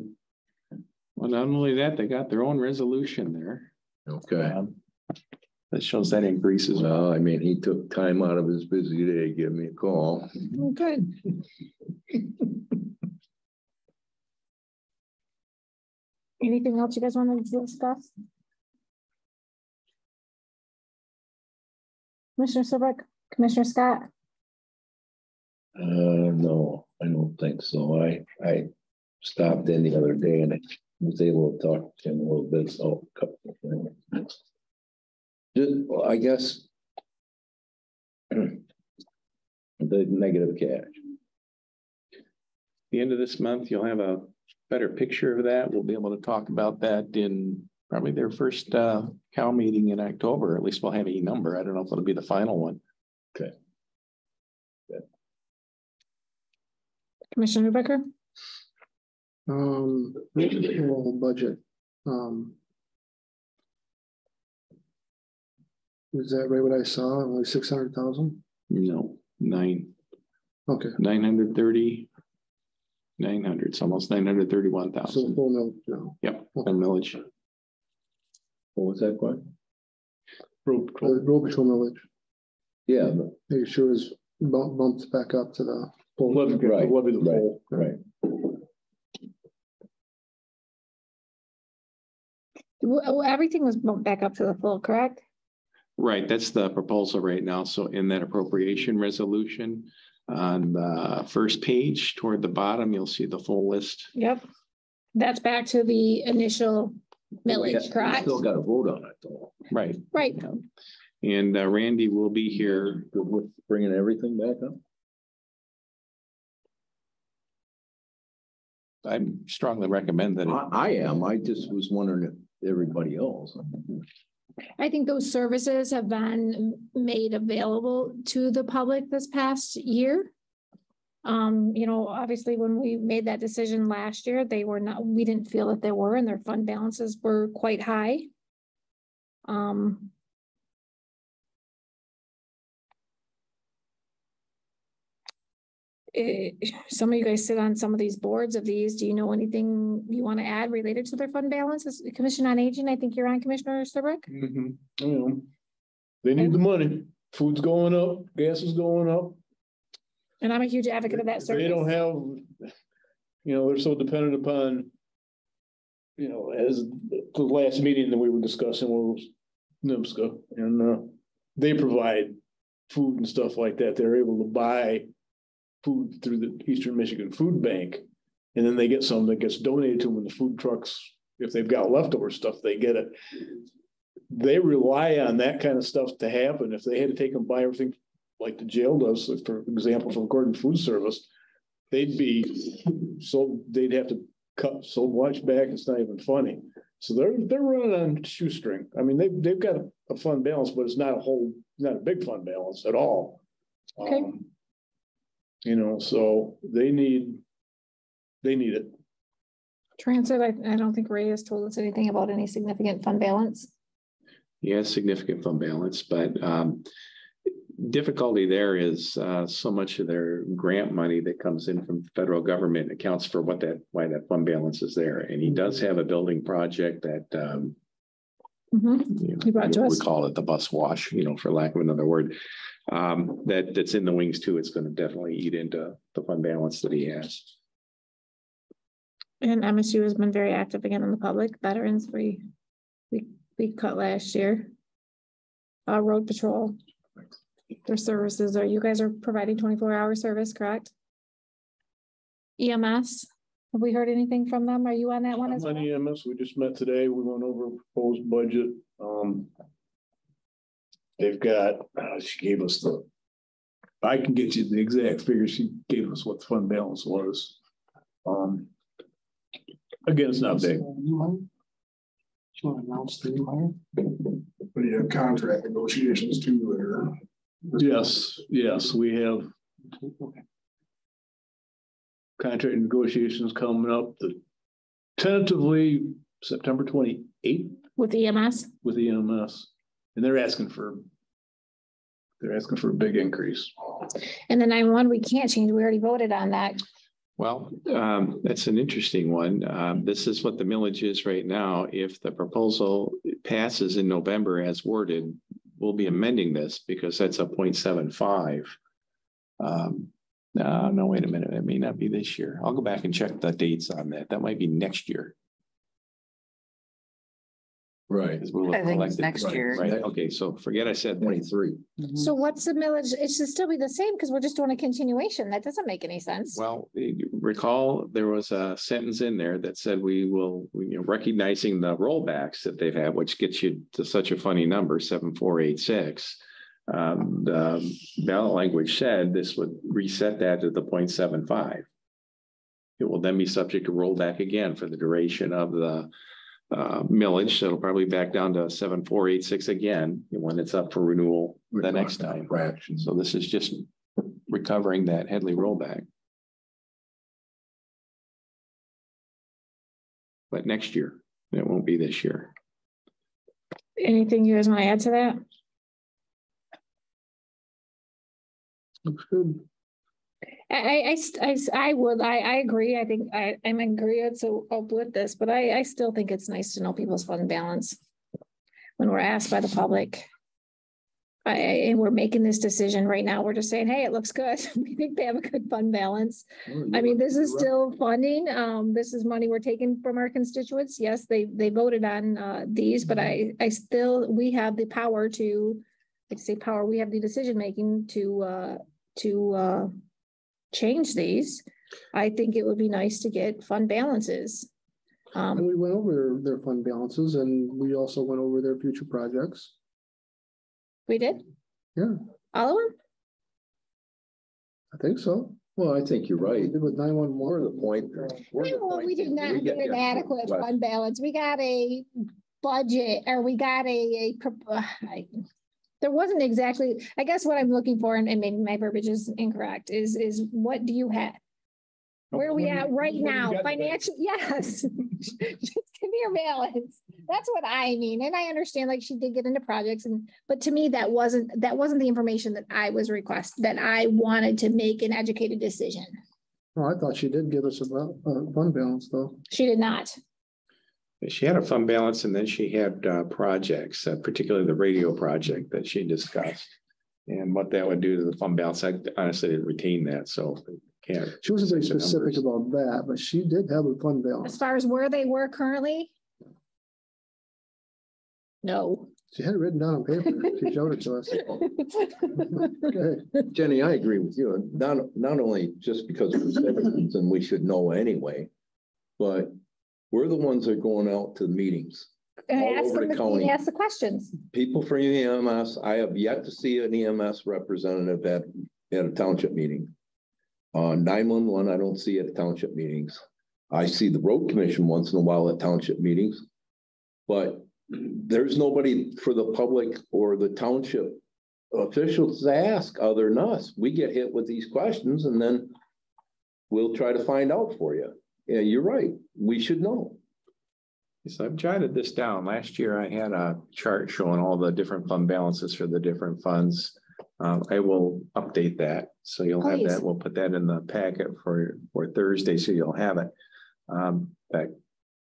Well, not only that, they got their own resolution there. Okay. That shows that increase as well. Well, I mean, he took time out of his busy day to give me a call. Good. Anything else you guys want to discuss? Commissioner Serbrook, Commissioner Scott? No, I don't think so. I stopped in the other day and I was able to talk to him a little bit. So a couple of things. Well, I guess the negative cash. At the end of this month, you'll have a better picture of that. We'll be able to talk about that in probably their first cow meeting in October. At least we'll have a number. I don't know if it'll be the final one. Okay. Yeah. Commissioner Becker? Budget. Is that right? What I saw, only 600,000? No, 9. Okay. 930. 900. It's almost 931,000. So full millage now. Yep. Full millage. What was that one? Road patrol millage. Yeah. Make sure it's bumped back up to the full. Right. Well, everything was bumped back up to the full, correct? Right. That's the proposal right now. So in that appropriation resolution, on the first page toward the bottom, you'll see the full list. Yep. That's back to the initial millage, correct? Still got to vote on it though. Right. Right. And Randy will be here. Good with bringing everything back up. I strongly recommend that. I am. I just was wondering if everybody else. I think those services have been made available to the public this past year. You know, obviously when we made that decision last year, we didn't feel that they were, and their fund balances were quite high. Some of you guys sit on some of these boards of these. Do you know anything you want to add related to their fund balances? Commission on Aging, I think you're on, Commissioner Serbrook. They need the money. Food's going up, gas is going up. And I'm a huge advocate of that service. They don't have, they're so dependent upon, as the last meeting that we were discussing was NIMSCA, and they provide food and stuff like that. They're able to buy food through the Eastern Michigan Food Bank, and then they get some that gets donated to them in the food trucks. If they've got leftover stuff, they get it. They rely on that kind of stuff to happen. If they had to take and buy everything like the jail does, for example, from Gordon Food Service, they'd have to cut so much back, it's not even funny. So they're running on shoestring. I mean, they've got a fund balance, but it's not a big fund balance at all. Okay. So they need it. Transit, I don't think Ray has told us anything about any significant fund balance. Yeah, significant fund balance, but difficulty there is so much of their grant money that comes in from the federal government accounts for why that fund balance is there. And he does have a building project that He brought to us. We call it the bus wash, for lack of another word. That's in the wings too. It's going to definitely eat into the fund balance that he has. And MSU has been very active again in the public. Veterans, we cut last year. Road patrol, their services you guys are providing 24-hour service, correct? EMS, have we heard anything from them? Are you on that one as well? EMS, we just met today. We went over a proposed budget. They've got, she gave us I can get you the exact figure. She gave us what the fund balance was. Again, it's not big. you want to announce the new hire? But you have contract negotiations too that are. Yes, we have Okay. contract negotiations coming up, tentatively September 28th With EMS? with EMS. And they're asking for a big increase. And the 911, we can't change. We already voted on that. Well, that's an interesting one. This is what the millage is right now. If the proposal passes in November as worded, we'll be amending this because that's a 0.75. No, wait a minute. It may not be this year. I'll go back and check the dates on that. That might be next year. Right. I think it's next year. Right. Okay. So forget I said 23. So what's the millage? It should still be the same because we're just doing a continuation. That doesn't make any sense. Well, recall there was a sentence in there that said we will, recognizing the rollbacks that they've had, which gets you to such a funny number, 7486. The ballot language said this would reset that to the 0.75. It will then be subject to rollback again for the duration of the millage. So it'll probably back down to 7486 again when it's up for renewal the next time. So this is just recovering that Headley rollback. But next year, it won't be this year. Anything you guys want to add to that? Looks good. I agree. I think I'm in agreement with this, but I still think it's nice to know people's fund balance when we're asked by the public. And we're making this decision right now. We're just saying, hey, it looks good. We think they have a good fund balance. I mean, this is still funding. This is money we're taking from our constituents. Yes, they voted on these, but we have the power to, we have the decision making to change these. I think it would be nice to get fund balances. And we went over their fund balances and we also went over their future projects. We did? Yeah. All of them? I think so. Well, I think you're right. With 911. More to the point. We did not get an adequate fund balance. We got a budget, or we got there wasn't exactly, I guess what I'm looking for, and maybe my verbiage is incorrect, is what do you have? Where are we at right now? Financial, yes. Just give me your balance. That's what I mean. And I understand, like, she did get into projects, but to me, that wasn't the information that I was requested, that I wanted to make an educated decision. Oh, I thought she did give us a fund balance though. She did not. She had a fund balance, and then she had projects, particularly the radio project that she discussed, and what that would do to the fund balance. I honestly didn't retain that, so can't. She wasn't very specific about that, but she did have a fund balance. As far as where they were currently? No. She had it written down on paper. She showed it to us. Okay. Jenny, I agree with you. Not only just because we're citizens and we should know anyway, but we're the ones that are going out to the meetings. All over the county. Ask the questions. People from EMS, I have yet to see an EMS representative at a township meeting. 911, I don't see at township meetings. I see the road commission once in a while at township meetings, but there's nobody for the public or the township officials to ask other than us. We get hit with these questions and then we'll try to find out for you. Yeah, you're right. We should know. So I've jotted this down. Last year, I had a chart showing all the different fund balances for the different funds. I will update that. So you'll have that. We'll put that in the packet for Thursday. So you'll have it. Back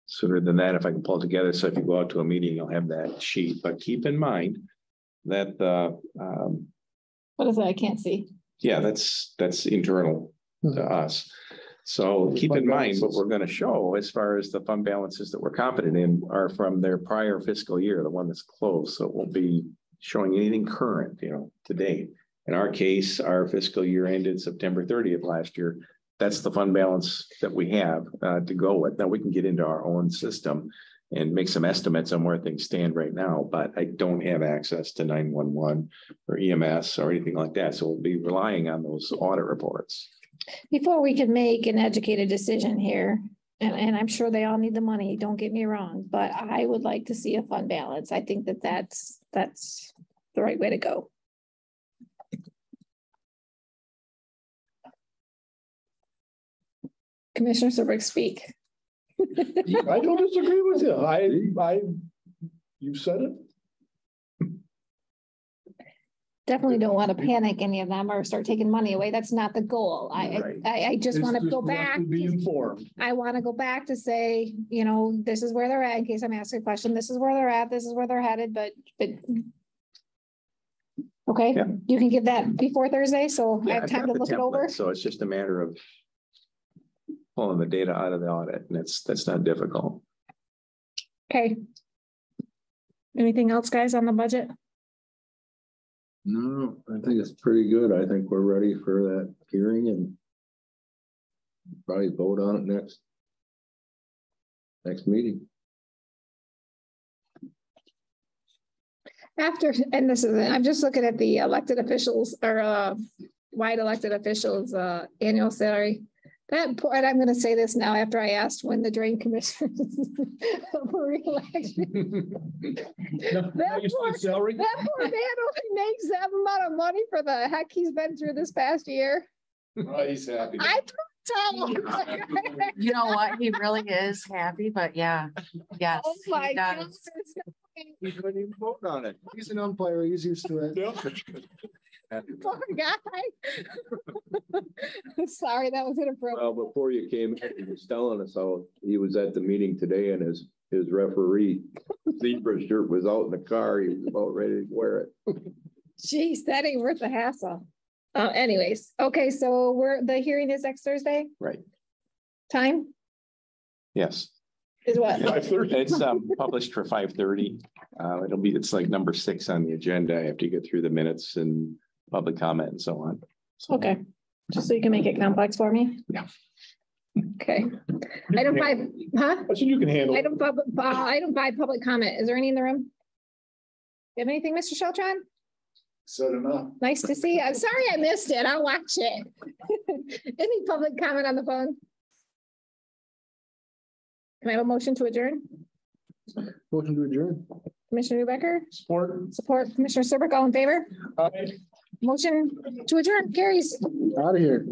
sooner than that, if I can pull it together. So if you go out to a meeting, you'll have that sheet. But keep in mind that what is that? I can't see. Yeah, that's internal to us. So keep in mind what we're going to show as far as the fund balances that we're confident in are from their prior fiscal year, the one that's closed. So it won't be showing anything current, to date. In our case, our fiscal year ended September 30th last year. That's the fund balance that we have to go with. Now we can get into our own system and make some estimates on where things stand right now, but I don't have access to 911 or EMS or anything like that. So we'll be relying on those audit reports. Before we can make an educated decision here, And I'm sure they all need the money, don't get me wrong, but I would like to see a fund balance. I think that that's the right way to go. Commissioner Serbrook, speak. I don't disagree with you. You said it. Definitely don't want to panic any of them or start taking money away. That's not the goal. I just want to go back. Be informed. I want to go back to say, you know, this is where they're at, in case I'm asking a question. This is where they're at. This is where they're headed, but. Okay, Yeah. you can give that before Thursday, so I have I've time got to the look it template, over. So it's just a matter of pulling the data out of the audit, and that's not difficult. Okay. Anything else, guys, on the budget? No, I think it's pretty good. I think we're ready for that hearing and probably vote on it next meeting. After, and this is, I'm just looking at the elected officials or white elected officials annual salary. That poor, and I'm going to say this now after I asked when the drain commissioner for re-election. that poor man only makes that amount of money for the heck he's been through this past year. Oh, he's happy. I tell him. You know what? He really is happy, but yeah, yes. Oh my he God. does. He couldn't even vote on it. He's an umpire, he's used to it. Poor guy. Sorry, that was inappropriate. Well, before you came, he was telling us how he was at the meeting today and his referee zebra shirt was out in the car. He was about ready to wear it. Jeez, that ain't worth the hassle. Anyways, okay, so the hearing is next Thursday? Right. Time Yes. is what? 5:30. It's published for 5:30. It's like number 6 on the agenda after you get through the minutes and public comment and so on. So, Okay, just so you can make it complex for me? Yeah. Okay. Item 5, huh? I said you can handle it. Item 5, public comment. Is there any in the room? You have anything, Mr. Sheltron? Said enough. Nice to see you. I'm sorry I missed it. I'll watch it. Any public comment on the phone? Can I have a motion to adjourn? Motion to adjourn. Commissioner Newbecker? Support. Support. Commissioner Serbrook, all in favor? Aye. Motion to adjourn carries. Out of here.